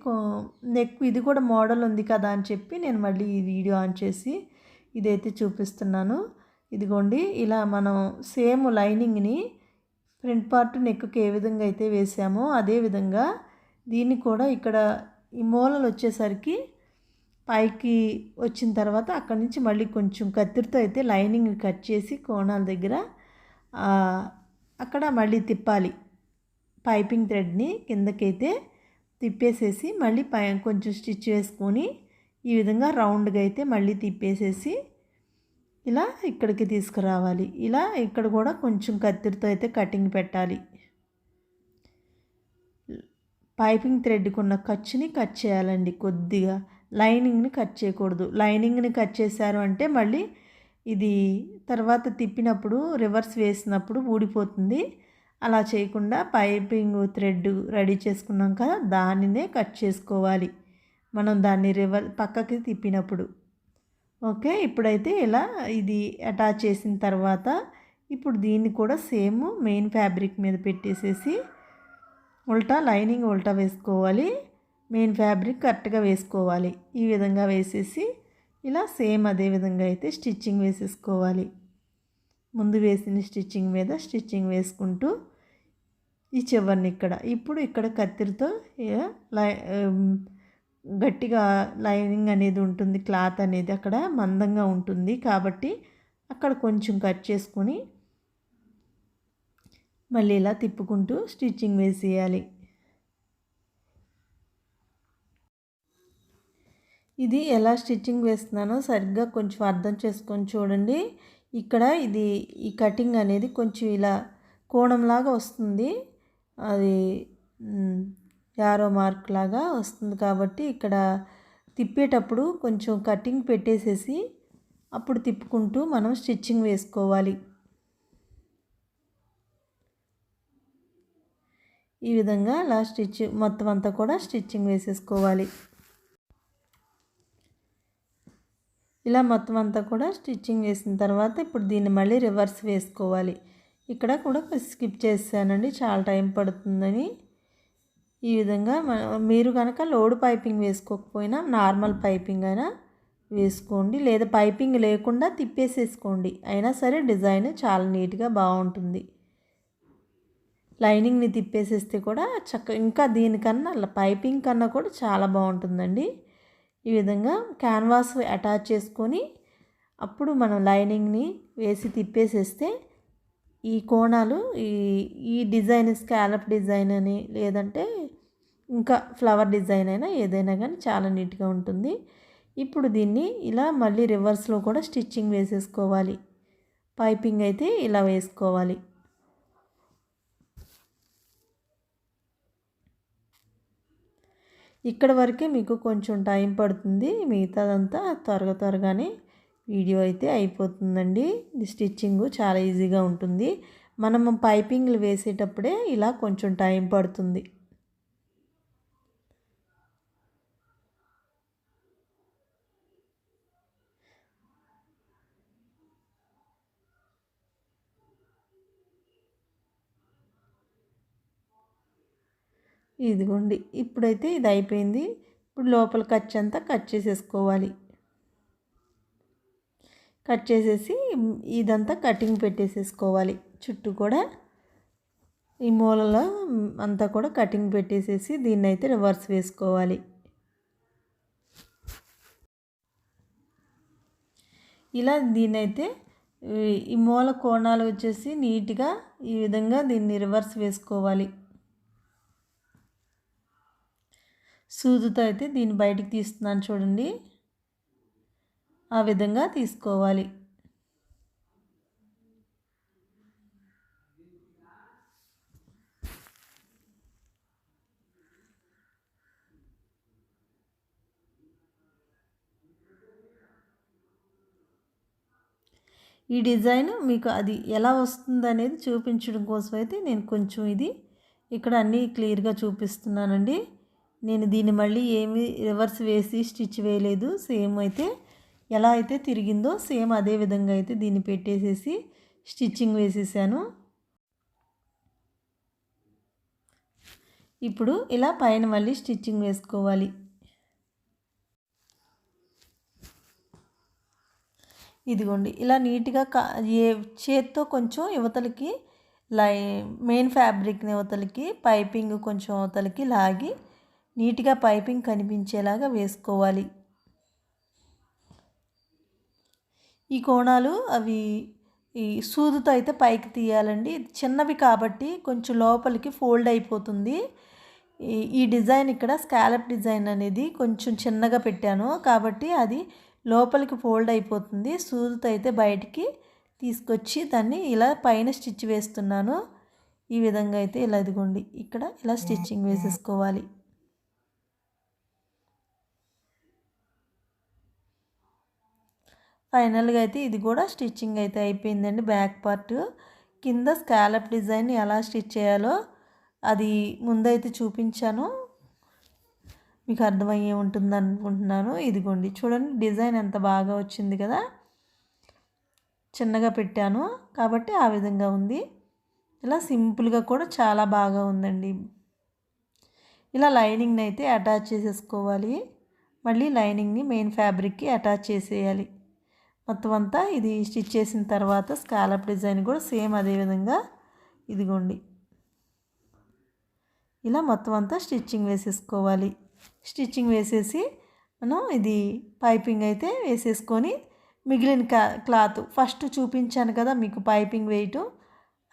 నెక్ ఇది కూడా మోడల్ ఉంది కదా అని చెప్పి నేను మళ్ళీ ఈ వీడియో ఆన్ చేసి ఇదైతే చూపిస్తున్నాను. ఇదిగోండి ఇలా మనం సేమ్ లైనింగ్ని ఫ్రంట్ పార్ట్ నెక్కి ఏ విధంగా అయితే వేసామో అదేవిధంగా దీన్ని కూడా ఇక్కడ ఈ మూలలు వచ్చేసరికి పైకి వచ్చిన తర్వాత అక్కడి నుంచి మళ్ళీ కొంచెం కత్తిరితో అయితే లైనింగ్ కట్ చేసి కోణాల దగ్గర అక్కడ మళ్ళీ తిప్పాలి. పైపింగ్ థ్రెడ్ని కిందకైతే తిప్పేసేసి మళ్ళీ కొంచెం స్టిచ్ వేసుకొని ఈ విధంగా రౌండ్గా అయితే మళ్ళీ తిప్పేసేసి ఇలా ఇక్కడికి తీసుకురావాలి. ఇలా ఇక్కడ కూడా కొంచెం కత్తిరితో అయితే కటింగ్ పెట్టాలి. పైపింగ్ థ్రెడ్కి ఉన్న ఖర్చుని కట్ చేయాలండి కొద్దిగా, లైనింగ్ని కట్ చేయకూడదు. లైనింగ్ని కట్ చేశారు అంటే మళ్ళీ ఇది తర్వాత తిప్పినప్పుడు రివర్స్ వేసినప్పుడు ఊడిపోతుంది. అలా చేయకుండా పైపింగ్ థ్రెడ్ రెడీ చేసుకున్నాం కదా, దానినే కట్ చేసుకోవాలి మనం దాన్ని పక్కకి తిప్పినప్పుడు. ఓకే, ఇప్పుడైతే ఇలా ఇది అటాచ్ చేసిన తర్వాత ఇప్పుడు దీన్ని కూడా సేమ్ మెయిన్ ఫ్యాబ్రిక్ మీద పెట్టేసేసి లైనింగ్ ఉల్టా వేసుకోవాలి, మెయిన్ ఫ్యాబ్రిక్ కరెక్ట్గా వేసుకోవాలి. ఈ విధంగా వేసేసి ఇలా సేమ్ అదే విధంగా అయితే స్టిచ్చింగ్ వేసేసుకోవాలి. ముందు వేసిన స్టిచ్చింగ్ మీద స్టిచ్చింగ్ వేసుకుంటూ ఈ చివరిని ఇక్కడ కత్తిరితో గట్టిగా లైనింగ్ అనేది ఉంటుంది, క్లాత్ అనేది అక్కడ మందంగా ఉంటుంది కాబట్టి అక్కడ కొంచెం కట్ చేసుకొని మళ్ళీ ఇలా తిప్పుకుంటూ స్టిచ్చింగ్ వేసేయాలి. ఇది ఎలా స్టిచ్చింగ్ వేస్తున్నానో సరిగ్గా కొంచెం అర్థం చేసుకొని చూడండి. ఇక్కడ ఈ కటింగ్ అనేది కొంచెం ఇలా కోణంలాగా వస్తుంది, అది యారో మార్క్ లాగా వస్తుంది. కాబట్టి ఇక్కడ తిప్పేటప్పుడు కొంచెం కటింగ్ పెట్టేసేసి అప్పుడు తిప్పుకుంటూ మనం స్టిచ్చింగ్ వేసుకోవాలి. ఈ విధంగా అలా మొత్తం అంతా కూడా స్టిచ్చింగ్ వేసేసుకోవాలి. ఇలా మొత్తం అంతా కూడా స్టిచ్చింగ్ వేసిన తర్వాత ఇప్పుడు దీన్ని మళ్ళీ రివర్స్ వేసుకోవాలి. ఇక్కడ కూడా స్కిప్ చేశానండి, చాలా టైం పడుతుందని. ఈ విధంగా మీరు కనుక లోడ్ పైపింగ్ వేసుకోకపోయినా నార్మల్ పైపింగ్ అయినా వేసుకోండి, లేదా పైపింగ్ లేకుండా తిప్పేసేసుకోండి, అయినా సరే డిజైన్ చాలా నీట్గా బాగుంటుంది. లైనింగ్ని తిప్పేసేస్తే కూడా ఇంకా దీనికన్నా పైపింగ్ కన్నా కూడా చాలా బాగుంటుందండి. ఈ విధంగా క్యాన్వాస్ అటాచ్ చేసుకొని అప్పుడు మనం లైనింగ్ని వేసి తిప్పేసేస్తే ఈ కోణాలు ఈ డిజైన్ స్కాలప్ డిజైన్ అని లేదంటే ఇంకా ఫ్లవర్ డిజైన్ అయినా ఏదైనా కానీ చాలా నీట్గా ఉంటుంది. ఇప్పుడు దీన్ని ఇలా మళ్ళీ రివర్స్లో కూడా స్టిచ్చింగ్ వేసేసుకోవాలి. పైపింగ్ అయితే ఇలా వేసుకోవాలి. ఇక్కడ వరకే మీకు కొంచెం టైం పడుతుంది, మిగతాదంతా త్వరగానే వీడియో అయితే అయిపోతుందండి. స్టిచ్చింగ్ చాలా ఈజీగా ఉంటుంది. మనం పైపింగ్లు వేసేటప్పుడే ఇలా కొంచెం టైం పడుతుంది. ఇదిగోండి, ఇప్పుడైతే ఇది అయిపోయింది. ఇప్పుడు లోపల ఖర్చు అంతా కట్ చేసేసుకోవాలి. కట్ చేసేసి ఇదంతా కటింగ్ పెట్టేసేసుకోవాలి. చుట్టూ కూడా ఈ మూలలో అంతా కూడా కటింగ్ పెట్టేసేసి దీన్ని అయితే రివర్స్ వేసుకోవాలి. ఇలా దీన్నైతే ఈ మూల కోణాలు వచ్చేసి నీట్గా ఈ విధంగా దీన్ని రివర్స్ వేసుకోవాలి. సూదుతో అయితే దీన్ని బయటికి తీస్తున్నాను చూడండి, ఆ విధంగా తీసుకోవాలి. ఈ డిజైన్ మీకు అది ఎలా వస్తుందనేది చూపించడం కోసం అయితే నేను కొంచెం ఇది ఇక్కడ అన్నీ క్లియర్గా చూపిస్తున్నానండి. నేను దీన్ని మళ్ళీ ఏమి రివర్స్ వేసి స్టిచ్ వేయలేదు. సేమ్ అయితే ఎలా అయితే తిరిగిందో సేమ్ అదే విధంగా అయితే దీన్ని పెట్టేసేసి స్టిచ్చింగ్ వేసేసాను. ఇప్పుడు ఇలా పైన మళ్ళీ స్టిచ్చింగ్ వేసుకోవాలి. ఇదిగోండి, ఇలా నీట్గా చేత్తో కొంచెం యువతలకి మెయిన్ ఫ్యాబ్రిక్ని యువతలకి పైపింగ్ కొంచెం యువతలకి లాగి నీట్గా పైపింగ్ కనిపించేలాగా వేసుకోవాలి. ఈ కోణాలు అవి ఈ సూదుతో అయితే పైకి తీయాలండి. చిన్నవి కాబట్టి కొంచెం లోపలికి ఫోల్డ్ అయిపోతుంది. ఈ డిజైన్ ఇక్కడ స్కాలప్ డిజైన్ అనేది కొంచెం చిన్నగా పెట్టాను కాబట్టి అది లోపలికి ఫోల్డ్ అయిపోతుంది. సూదుతో అయితే బయటికి తీసుకొచ్చి దాన్ని ఇలా పైన స్టిచ్ వేస్తున్నాను. ఈ విధంగా అయితే ఇలా ఇదిగోండి, ఇక్కడ ఇలా స్టిచ్చింగ్ వేసేసుకోవాలి. ఫైనల్గా అయితే ఇది కూడా స్టిచ్చింగ్ అయితే అయిపోయిందండి. బ్యాక్ పార్ట్ కింద స్కాలప్ డిజైన్ ఎలా స్టిచ్ చేయాలో అది ముందైతే చూపించాను, మీకు అర్థమయ్యే ఉంటుంది అనుకుంటున్నాను. ఇదిగోండి చూడండి, డిజైన్ ఎంత బాగా వచ్చింది కదా, చిన్నగా పెట్టాను కాబట్టి ఆ విధంగా ఉంది. ఇలా సింపుల్గా కూడా చాలా బాగా ఉందండి. ఇలా లైనింగ్ని అయితే అటాచ్ చేసేసుకోవాలి. మళ్ళీ లైనింగ్ని మెయిన్ ఫ్యాబ్రిక్కి అటాచ్ చేసేయాలి. మొత్తం అంతా ఇది స్టిచ్ చేసిన తర్వాత స్కాలప్ డిజైన్ కూడా సేమ్ అదే విధంగా ఇదిగోండి ఇలా మొత్తం అంతా స్టిచ్చింగ్ వేసేసుకోవాలి. స్టిచ్చింగ్ వేసేసి మనం ఇది పైపింగ్ అయితే వేసేసుకొని మిగిలిన క్లాత్ ఫస్ట్ చూపించాను కదా మీకు పైపింగ్ వేయటం,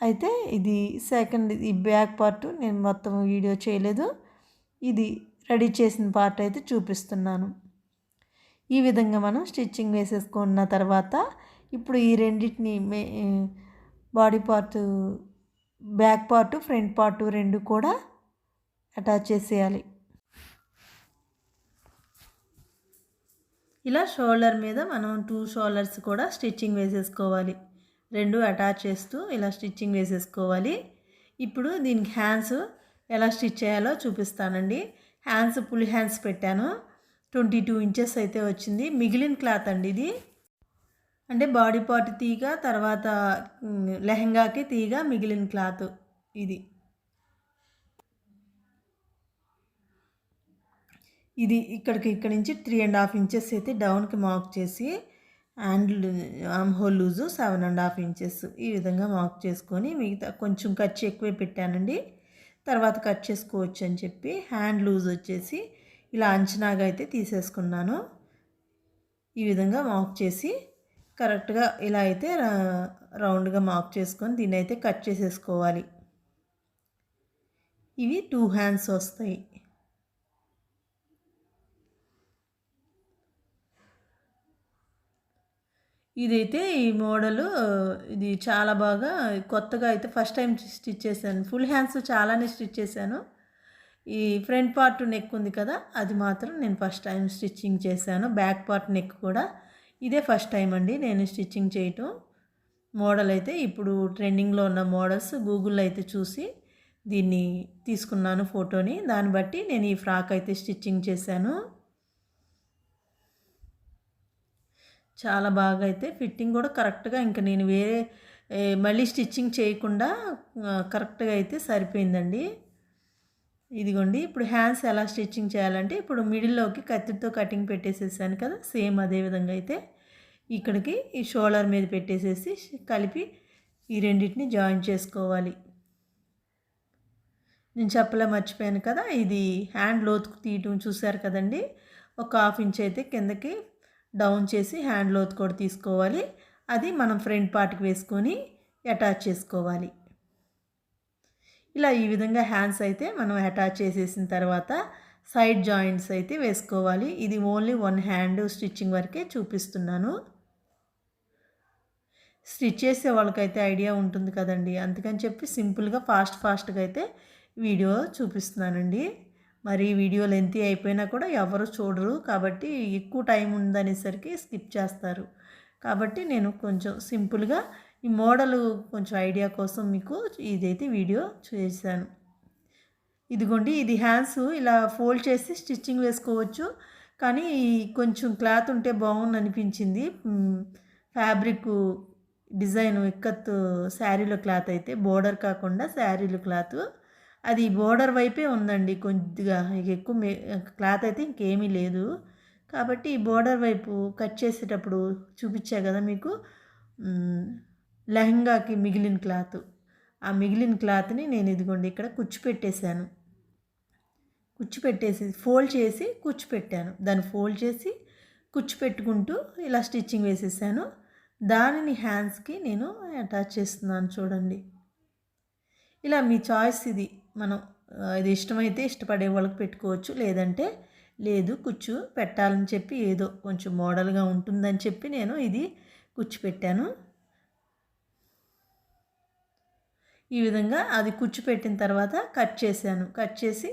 అయితే ఇది సెకండ్ ఈ బ్యాక్ పార్ట్ నేను మొత్తం వీడియో చేయలేదు, ఇది రెడీ చేసిన పార్ట్ అయితే చూపిస్తున్నాను. ఈ విధంగా మనం స్టిచ్చింగ్ వేసేసుకున్న తర్వాత ఇప్పుడు ఈ రెండింటిని body part back part front part రెండు కూడా అటాచ్ చేసేయాలి. ఇలా షోల్డర్ మీద మనం 2 షోల్డర్స్ కూడా స్టిచ్చింగ్ వేసేసుకోవాలి. రెండు అటాచ్ చేస్తూ ఇలా స్టిచ్చింగ్ వేసేసుకోవాలి. ఇప్పుడు దీనికి హ్యాండ్స్ ఎలా స్టిచ్ చేయాలో చూపిస్తానండి. హ్యాండ్స్ ఫుల్ హ్యాండ్స్ పెట్టాను. 22 ఇంచెస్ అయితే వచ్చింది. మిగిలిన క్లాత్ అండి ఇది. అంటే బాడీ పార్ట్ తీగ, తర్వాత లెహంగాకి తీగ, మిగిలిన క్లాత్ ఇది. ఇక్కడి నుంచి 3.5 ఇంచెస్ అయితే డౌన్కి మార్క్ చేసి ఆర్మ్ హోల్ లూజు 7.5 ఇంచెస్ ఈ విధంగా మార్క్ చేసుకొని, మిగతా కొంచెం ఖర్చు ఎక్కువే పెట్టానండి, తర్వాత కట్ చేసుకోవచ్చు అని చెప్పి హ్యాండ్ లూజ్ వచ్చేసి ఇలా అంచనాగా అయితే తీసేసుకున్నాను. ఈ విధంగా మార్క్ చేసి కరెక్ట్గా ఇలా అయితే రౌండ్గా మార్క్ చేసుకొని దీన్ని అయితే కట్ చేసేసుకోవాలి. ఇవి 2 హ్యాండ్స్ వస్తాయి. ఇదైతే ఈ మోడలు ఇది చాలా బాగా కొత్తగా అయితే ఫస్ట్ టైం స్టిచ్ చేశాను. ఫుల్ హ్యాండ్స్ చాలానే స్టిచ్ చేశాను. ఈ ఫ్రంట్ పార్ట్ నెక్ ఉంది కదా, అది మాత్రం నేను ఫస్ట్ టైం స్టిచ్చింగ్ చేశాను. బ్యాక్ పార్ట్ నెక్ కూడా ఇదే ఫస్ట్ టైం అండి నేను స్టిచ్చింగ్ చేయటం. మోడల్ అయితే ఇప్పుడు ట్రెండింగ్లో ఉన్న మోడల్స్ గూగుల్లో అయితే చూసి దీన్ని తీసుకున్నాను ఫోటోని. దాన్ని బట్టి నేను ఈ ఫ్రాక్ అయితే స్టిచ్చింగ్ చేశాను. చాలా బాగా అయితే ఫిట్టింగ్ కూడా కరెక్ట్గా, ఇంకా నేను వేరే మళ్ళీ స్టిచ్చింగ్ చేయకుండా కరెక్ట్గా అయితే సరిపోయిందండి. ఇదిగోండి, ఇప్పుడు హ్యాండ్స్ ఎలా స్టిచ్చింగ్ చేయాలంటే, ఇప్పుడు మిడిల్లోకి కత్తితో కటింగ్ పెట్టేసేసాను కదా, సేమ్ అదే విధంగా అయితే ఇక్కడికి ఈ షోల్డర్ మీద పెట్టేసేసి కలిపి ఈ రెండింటిని జాయిన్ చేసుకోవాలి. నేను చెప్పలే మర్చిపోయాను కదా, ఇది హ్యాండ్ లోతుకు తీయటం చూసారు కదండి. ఒక 1/2 ఇంచ్ అయితే కిందకి డౌన్ చేసి హ్యాండ్ లోతు కూడా తీసుకోవాలి. అది మనం ఫ్రంట్ పార్ట్కి వేసుకొని అటాచ్ చేసుకోవాలి. ఇలా ఈ విధంగా హ్యాండ్స్ అయితే మనం అటాచ్ చేసేసిన తర్వాత సైడ్ జాయింట్స్ అయితే వేసుకోవాలి. ఇది ఓన్లీ 1 హ్యాండ్ స్టిచ్చింగ్ వరకే చూపిస్తున్నాను. స్టిచ్ చేసే వాళ్ళకైతే ఐడియా ఉంటుంది కదండి, అందుకని చెప్పి సింపుల్గా ఫాస్ట్గా అయితే వీడియో చూపిస్తున్నానండి. మరి వీడియో లెంతీ అయిపోయినా కూడా ఎవరు చూడరు, కాబట్టి ఎక్కువ టైం ఉందనేసరికి స్కిప్ చేస్తారు. కాబట్టి నేను కొంచెం సింపుల్గా ఈ మోడల్ కొంచెం ఐడియా కోసం మీకు ఇదైతే వీడియో చేశాను. ఇదిగోండి, ఇది హ్యాండ్స్ ఇలా ఫోల్డ్ చేసి స్టిచ్చింగ్ వేసుకోవచ్చు, కానీ కొంచెం క్లాత్ ఉంటే బాగుంది అనిపించింది. ఫ్యాబ్రిక్ డిజైన్ ఇక్కత్ శారీలో క్లాత్ అయితే బోర్డర్ కాకుండా శారీలో క్లాత్ అది బోర్డర్ వైపే ఉందండి. కొద్దిగా ఎక్కువ క్లాత్ అయితే ఇంకేమీ లేదు, కాబట్టి ఈ బోర్డర్ వైపు కట్ చేసేటప్పుడు చూపించా కదా మీకు లెహంగాకి మిగిలిన క్లాత్, ఆ మిగిలిన క్లాత్ని నేను ఇదిగోండి ఇక్కడ కుచ్చు పెట్టేసి ఫోల్డ్ చేసి కుచ్చు పెట్టాను. దాన్ని ఫోల్డ్ చేసి కుచ్చు పెట్టుకుంటూ ఇలా స్టిచ్చింగ్ వేసేసాను. దానిని హ్యాండ్స్కి నేను అటాచ్ చేస్తున్నాను చూడండి. ఇలా మీ చాయిస్, ఇది మనం ఇది ఇష్టమైతే ఇష్టపడే వాళ్ళకి పెట్టుకోవచ్చు, లేదంటే లేదు కుచ్చు పెట్టాలని చెప్పి ఏదో కొంచెం మోడల్గా ఉంటుందని చెప్పి నేను ఇది కుచ్చు పెట్టాను. ఈ విధంగా అది కుచ్చు పెట్టిన తర్వాత కట్ చేసి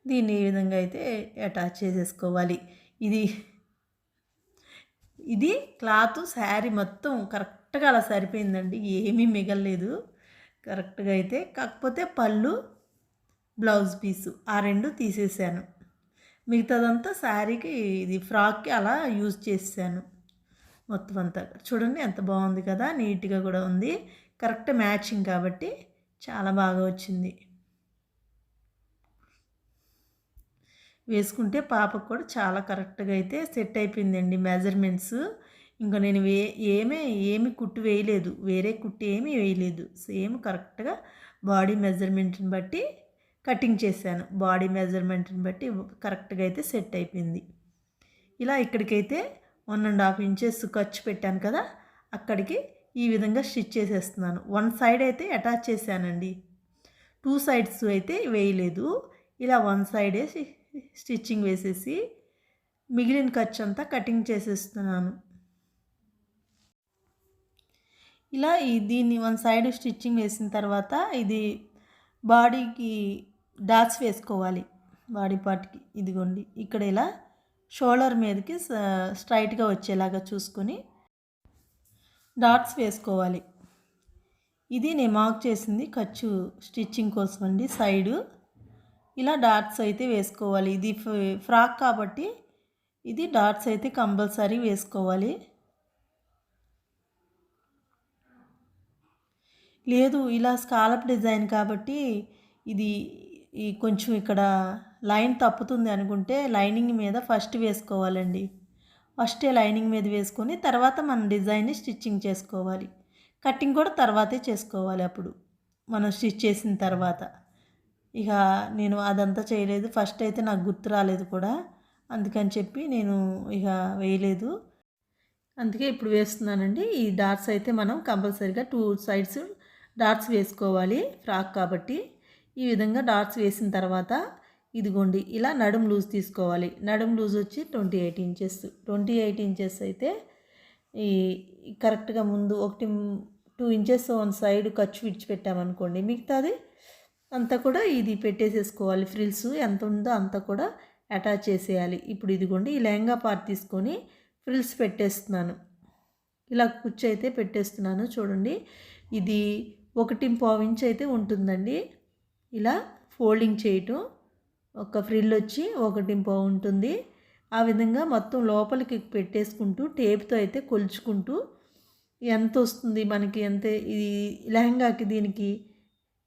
దీన్ని ఈ విధంగా అయితే అటాచ్ చేసేసుకోవాలి. ఇది క్లాత్ శారీ మొత్తం కరెక్ట్గా అలా సరిపోయిందండి, ఏమీ మిగలలేదు కరెక్ట్గా అయితే. కాకపోతే పళ్ళు, బ్లౌజ్ పీసు ఆ 2 తీసేసాను. మిగతాదంతా శారీకి ఇది ఫ్రాక్కి అలా యూజ్ చేసాను మొత్తం అంతా. చూడండి ఎంత బాగుంది కదా, నీట్గా కూడా ఉంది, కరెక్ట్ మ్యాచింగ్ కాబట్టి చాలా బాగా వచ్చింది. వేసుకుంటే పాపకు కూడా చాలా కరెక్ట్గా అయితే సెట్ అయిపోయిందండి మెజర్మెంట్స్. ఇంకా నేను ఏమి కుట్టు వేయలేదు, వేరే కుట్టు ఏమీ వేయలేదు, సేమ్ కరెక్ట్గా బాడీ మెజర్మెంట్ని బట్టి కటింగ్ చేశాను. బాడీ మెజర్మెంట్ని బట్టి కరెక్ట్గా అయితే సెట్ అయిపోయింది. ఇలా ఇక్కడికైతే 1.5 ఇంచెస్ ఖర్చు పెట్టాను కదా, అక్కడికి ఈ విధంగా స్టిచ్ చేసేస్తున్నాను. 1 సైడ్ అయితే అటాచ్ చేశానండి, 2 సైడ్స్ అయితే వేయలేదు. ఇలా 1 సైడే స్టిచ్చింగ్ వేసేసి మిగిలిన ఖర్చు అంతా కటింగ్ చేసేస్తున్నాను. ఇలా దీన్ని వన్ సైడ్ స్టిచ్చింగ్ వేసిన తర్వాత ఇది బాడీకి డాట్స్ వేసుకోవాలి. బాడీ పార్ట్కి ఇదిగోండి ఇక్కడ ఇలా షోల్డర్ మీదకి స్ట్రైట్గా వచ్చేలాగా చూసుకొని డాట్స్ వేసుకోవాలి. ఇది నేను మార్క్ చేసింది ఖర్చు స్టిచ్చింగ్ కోసం అండి. సైడు ఇలా డాట్స్ అయితే వేసుకోవాలి. ఇది ఫ్రాక్ కాబట్టి ఇది డాట్స్ అయితే కంపల్సరీ వేసుకోవాలి. లేదు ఇలా స్కాలప్ డిజైన్ కాబట్టి ఇది కొంచెం ఇక్కడ లైన్ తప్పుతుంది అనుకుంటే లైనింగ్ మీద ఫస్ట్ వేసుకోవాలండి. ఫస్టే లైనింగ్ మీద వేసుకొని తర్వాత మనం డిజైన్ని స్టిచ్చింగ్ చేసుకోవాలి. కటింగ్ కూడా తర్వాతే చేసుకోవాలి. అప్పుడు మనం స్టిచ్ చేసిన తర్వాత ఇక నేను అదంతా చేయలేదు. ఫస్ట్ అయితే నాకు గుర్తు రాలేదు కూడా, అందుకని చెప్పి నేను ఇక వేయలేదు. అందుకే ఇప్పుడు వేస్తున్నానండి. ఈ డాట్స్ అయితే మనం కంపల్సరీగా 2 సైడ్స్ డాట్స్ వేసుకోవాలి ఫ్రాక్ కాబట్టి. ఈ విధంగా డాట్స్ వేసిన తర్వాత ఇదిగోండి ఇలా నడుం లూజ్ తీసుకోవాలి. నడుం లూజ్ వచ్చి 28 ఇంచెస్. 28 ఇంచెస్ అయితే ఈ కరెక్ట్గా ముందు 2 ఇంచెస్ వన్ సైడ్ ఖర్చు విడిచిపెట్టామనుకోండి, మిగతాది అంతా కూడా ఇది పెట్టేసేసుకోవాలి. ఫ్రిల్స్ ఎంత ఉందో అంతా కూడా అటాచ్ చేసేయాలి. ఇప్పుడు ఇదిగోండి ఈ లెహంగా పార్ట్ తీసుకొని ఫ్రిల్స్ పెట్టేస్తున్నాను. ఇలా కుచ్చు అయితే పెట్టేస్తున్నాను. చూడండి ఇది 1.5 ఇంచ్ అయితే ఉంటుందండి. ఇలా ఫోల్డింగ్ చేయటం ఒక ఫ్రిల్ వచ్చి 1.5 ఉంటుంది. ఆ విధంగా మొత్తం లోపలికి పెట్టేసుకుంటూ టేప్తో అయితే కొలుచుకుంటూ ఎంత వస్తుంది మనకి, ఎంత ఇది లెహంగాకి దీనికి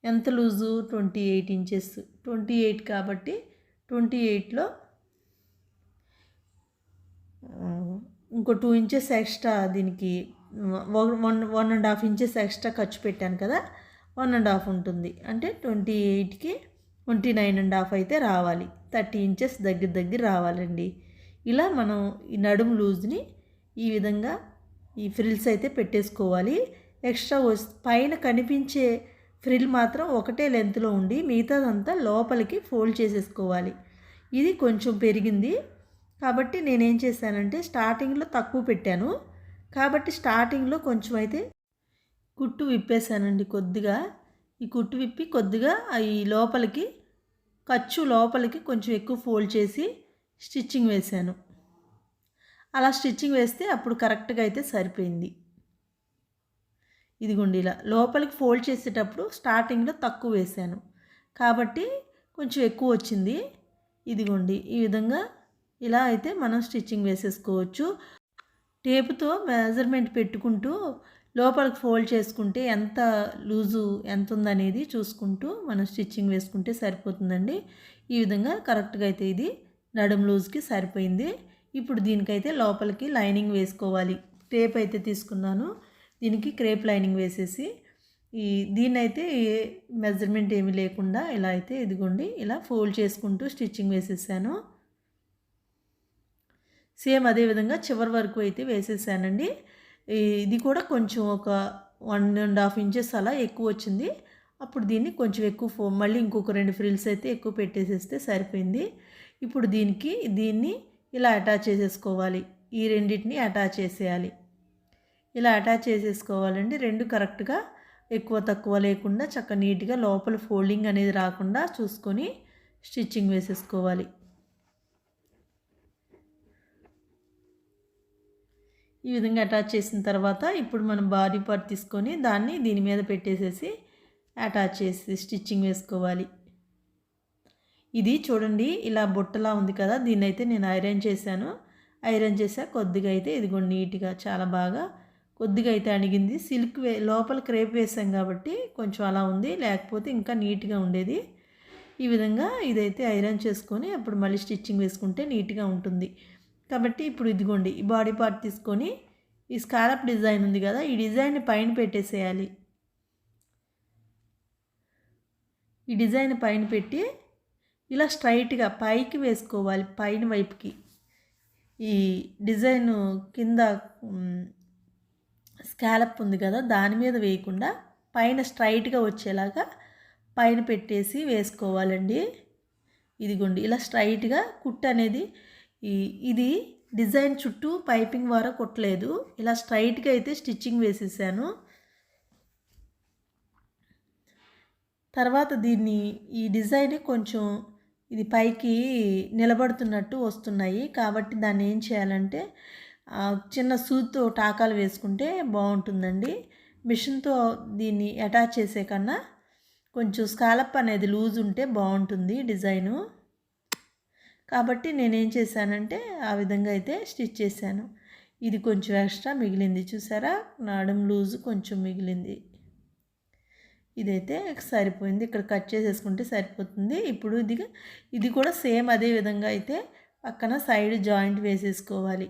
ఎంత లూజు 28 ఇంచెస్. 28 కాబట్టి 28లో ఇంకో 2 ఇంచెస్ ఎక్స్ట్రా దీనికి 1.5 ఇంచెస్ ఎక్స్ట్రా ఖర్చు పెట్టాను కదా, 1.5 ఉంటుంది. అంటే 28కి 29.5 అయితే రావాలి. 30 ఇంచెస్ దగ్గర రావాలండి. ఇలా మనం ఈ నడుము లూజ్ని ఈ విధంగా ఈ ఫ్రిల్స్ అయితే పెట్టేసుకోవాలి. ఎక్స్ట్రా పైన కనిపించే ఫ్రిల్ మాత్రం ఒకటే లెంత్లో ఉండి మిగతాదంతా లోపలికి ఫోల్డ్ చేసేసుకోవాలి. ఇది కొంచెం పెరిగింది కాబట్టి నేనేం చేశానంటే స్టార్టింగ్లో తక్కువ పెట్టాను కాబట్టి స్టార్టింగ్లో కొంచెం అయితే కుట్టు విప్పేశానండి. కొద్దిగా ఈ కుట్టు విప్పి కొద్దిగా ఈ లోపలికి ఖర్చు లోపలికి కొంచెం ఎక్కువ ఫోల్డ్ చేసి స్టిచ్చింగ్ వేశాను. అలా స్టిచ్చింగ్ వేస్తే అప్పుడు కరెక్ట్గా అయితే సరిపోయింది. ఇదిగోండి ఇలా లోపలికి ఫోల్డ్ చేసేటప్పుడు స్టార్టింగ్లో తక్కువ వేశాను కాబట్టి కొంచెం ఎక్కువ వచ్చింది. ఇదిగోండి ఈ విధంగా ఇలా అయితే మనం స్టిచ్చింగ్ వేసేసుకోవచ్చు. టేపుతో మెజర్మెంట్ పెట్టుకుంటూ లోపలికి ఫోల్డ్ చేసుకుంటే ఎంత లూజు ఎంత ఉందనేది చూసుకుంటూ మనం స్టిచ్చింగ్ వేసుకుంటే సరిపోతుందండి. ఈ విధంగా కరెక్ట్గా అయితే ఇది నడుం లూజ్కి సరిపోయింది. ఇప్పుడు దీనికైతే లోపలికి లైనింగ్ వేసుకోవాలి. టేప్ అయితే తీసుకున్నాను, దీనికి క్రేప్ లైనింగ్ వేసేసి దీన్నైతే మెజర్మెంట్ ఏమీ లేకుండా ఇలా అయితే ఇదిగోండి ఇలా ఫోల్డ్ చేసుకుంటూ స్టిచ్చింగ్ వేసేసాను. సేమ్ అదేవిధంగా చివరి వరకు అయితే వేసేసానండి. ఇది కూడా కొంచెం ఒక 1.5 ఇంచెస్ అలా ఎక్కువ వచ్చింది. అప్పుడు దీన్ని కొంచెం ఎక్కువ మళ్ళీ ఇంకొక 2 ఫ్రిల్స్ అయితే ఎక్కువ పెట్టేసేస్తే సరిపోయింది. ఇప్పుడు దీన్ని ఇలా అటాచ్ చేసేసుకోవాలి. ఈ రెండింటిని అటాచ్ చేసేయాలి. ఇలా అటాచ్ చేసేసుకోవాలండి. రెండు కరెక్ట్గా ఎక్కువ తక్కువ లేకుండా చక్కగా నీట్గా లోపల ఫోల్డింగ్ అనేది రాకుండా చూసుకొని స్టిచ్చింగ్ వేసేసుకోవాలి. ఈ విధంగా అటాచ్ చేసిన తర్వాత ఇప్పుడు మనం బాడీ పార్ట్ తీసుకొని దాన్ని దీని మీద పెట్టేసేసి అటాచ్ చేసి స్టిచ్చింగ్ వేసుకోవాలి. ఇది చూడండి ఇలా బుట్టలా ఉంది కదా, దీన్ని అయితే నేను ఐరన్ చేశాను. ఐరన్ చేసా కొద్దిగా అయితే ఇదిగోండి నీట్గా చాలా బాగా కొద్దిగా అయితే అణిగింది. సిల్క్ లోపల క్రేప్ వేసాం కాబట్టి కొంచెం అలా ఉంది, లేకపోతే ఇంకా నీట్గా ఉండేది. ఈ విధంగా ఇదైతే ఐరన్ చేసుకొని అప్పుడు మళ్ళీ స్టిచ్చింగ్ వేసుకుంటే నీట్గా ఉంటుంది. కాబట్టి ఇప్పుడు ఇదిగోండి ఈ బాడీ పార్ట్ తీసుకొని ఈ స్కాలప్ డిజైన్ ఉంది కదా, ఈ డిజైన్ని పైన పెట్టేసేయాలి. ఈ డిజైన్ పైన పెట్టి ఇలా స్ట్రైట్గా పైకి వేసుకోవాలి. పైన వైపుకి ఈ డిజైన్ కింద స్కాలప్ ఉంది కదా దాని మీద వేయకుండా పైన స్ట్రైట్గా వచ్చేలాగా పైన పెట్టేసి వేసుకోవాలండి. ఇదిగోండి ఇలా స్ట్రైట్గా కుట్టు అనేది ఇది డిజైన్ చుట్టూ పైపింగ్ ద్వారా కుట్టలేదు, ఇలా స్ట్రైట్గా అయితే స్టిచ్చింగ్ వేసేసాను. తర్వాత దీన్ని ఈ డిజైన్ కొంచెం ఇది పైకి నిలబడుతున్నట్టు వస్తున్నాయి, కాబట్టి దాన్ని ఏం చేయాలంటే చిన్న సూదితో టాకాలు వేసుకుంటే బాగుంటుందండి. మిషన్తో దీన్ని అటాచ్ చేసే కన్నా కొంచెం స్కాలప్ అనేది లూజ్ ఉంటే బాగుంటుంది డిజైను. కాబట్టి నేనేం చేశానంటే ఆ విధంగా అయితే స్టిచ్ చేశాను. ఇది కొంచెం ఎక్స్ట్రా మిగిలింది, చూసారా, నడుం లూజు కొంచెం మిగిలింది. ఇదైతే సరిపోయింది, ఇక్కడ కట్ చేసేసుకుంటే సరిపోతుంది. ఇప్పుడు ఇది కూడా సేమ్ అదే విధంగా అయితే పక్కన సైడ్ జాయింట్ వేసేసుకోవాలి.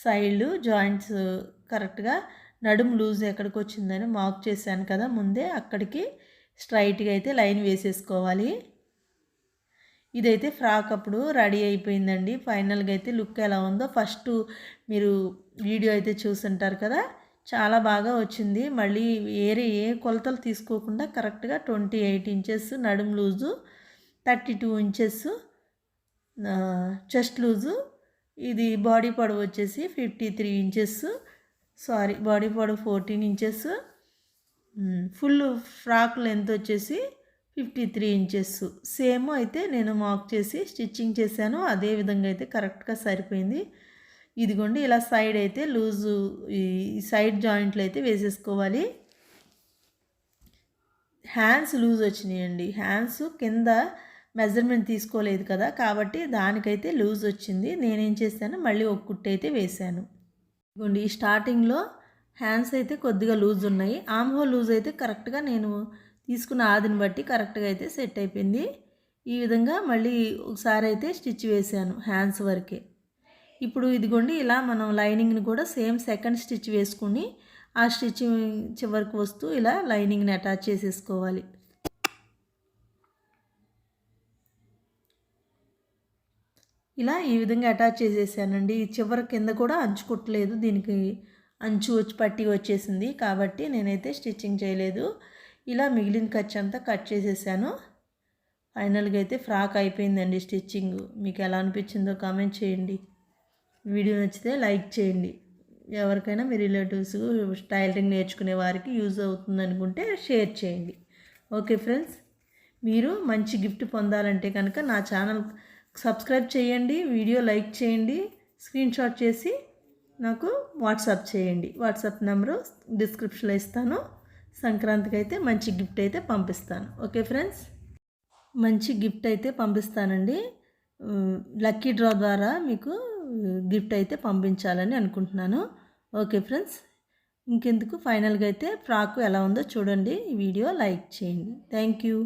సైడ్ జాయింట్స్ కరెక్ట్గా నడుము లూజ్ ఎక్కడికి వచ్చిందని మార్క్ చేశాను కదా ముందే, అక్కడికి స్ట్రైట్గా అయితే లైన్ వేసేసుకోవాలి. ఇదైతే ఫ్రాక్ అప్పుడు రెడీ అయిపోయిందండి. ఫైనల్గా అయితే లుక్ ఎలా ఉందో ఫస్ట్ మీరు వీడియో అయితే చూసుంటారు కదా, చాలా బాగా వచ్చింది. మళ్ళీ ఏ కొలతలు తీసుకోకుండా కరెక్ట్గా 28 ఇంచెస్ నడుము లూజు, 32 ఇంచెస్ చెస్ట్ లూజు, ఇది బాడీ పొడవు వచ్చేసి 53 ఇంచెస్, బాడీ పొడవు 14 ఇంచెస్, ఫుల్ ఫ్రాక్ లెంత్ వచ్చేసి 53 ఇంచెస్. సేమ్ అయితే నేను మార్క్ చేసి స్టిచ్చింగ్ చేశాను, అదే విధంగా అయితే కరెక్ట్గా సరిపోయింది. ఇదిగోండి ఇలా సైడ్ అయితే లూజు ఈ సైడ్ జాయింట్లు అయితే వేసేసుకోవాలి. హ్యాండ్స్ లూజ్ వచ్చినాయండి, హ్యాండ్స్ కింద మెజర్మెంట్ తీసుకోలేదు కదా, కాబట్టి దానికైతే లూజ్ వచ్చింది. నేనేం చేశాను, మళ్ళీ ఒక కుట్టు అయితే వేశాను. ఇదిగోండి ఈ స్టార్టింగ్లో హ్యాండ్స్ అయితే కొద్దిగా లూజ్ ఉన్నాయి, ఆర్మ్ హోల్ లూజ్ అయితే కరెక్ట్గా నేను తీసుకున్న ఆదిని బట్టి కరెక్ట్గా అయితే సెట్ అయిపోయింది. ఈ విధంగా మళ్ళీ ఒకసారి అయితే స్టిచ్ వేశాను హ్యాండ్స్ వరకే. ఇప్పుడు ఇదిగోండి ఇలా మనం లైనింగ్ని కూడా సేమ్ సెకండ్ స్టిచ్ వేసుకుని ఆ స్టిచ్ చివరికి వస్తూ ఇలా లైనింగ్ని అటాచ్ చేసేసుకోవాలి. ఇలా ఈ విధంగా అటాచ్ చేసేసానండి. చివరి కింద కూడా అంచు కుట్టలేదు, దీనికి అంచు పట్టి వచ్చేసింది కాబట్టి నేనైతే స్టిచ్చింగ్ చేయలేదు. ఇలా మిగిలిన ఖర్చు అంతా కట్ చేసేసాను. ఫైనల్గా అయితే ఫ్రాక్ అయిపోయిందండి స్టిచ్చింగ్. మీకు ఎలా అనిపించిందో కామెంట్ చేయండి. వీడియో నచ్చితే లైక్ చేయండి. ఎవరికైనా మీ రిలేటివ్స్ టైలరింగ్ నేర్చుకునే వారికి యూజ్ అవుతుంది అనుకుంటే షేర్ చేయండి. ఓకే ఫ్రెండ్స్, మీరు మంచి గిఫ్ట్ పొందాలంటే కనుక నా ఛానల్ సబ్స్క్రైబ్ చేయండి, వీడియో లైక్ చేయండి, స్క్రీన్ షాట్ చేసి నాకు వాట్సాప్ చేయండి. వాట్సాప్ నెంబరు డిస్క్రిప్షన్లో ఇస్తాను. సంక్రాంతికి అయితే మంచి గిఫ్ట్ అయితే పంపిస్తాను. ఓకే ఫ్రెండ్స్, మంచి గిఫ్ట్ అయితే పంపిస్తానండి. లక్కీ డ్రా ద్వారా మీకు గిఫ్ట్ అయితే పంపించాలని అనుకుంటున్నాను. ఓకే ఫ్రెండ్స్, ఇంకెందుకు ఫైనల్గా అయితే ఫ్రాక్ ఎలా ఉందో చూడండి, ఈ వీడియో లైక్ చేయండి. Thank you.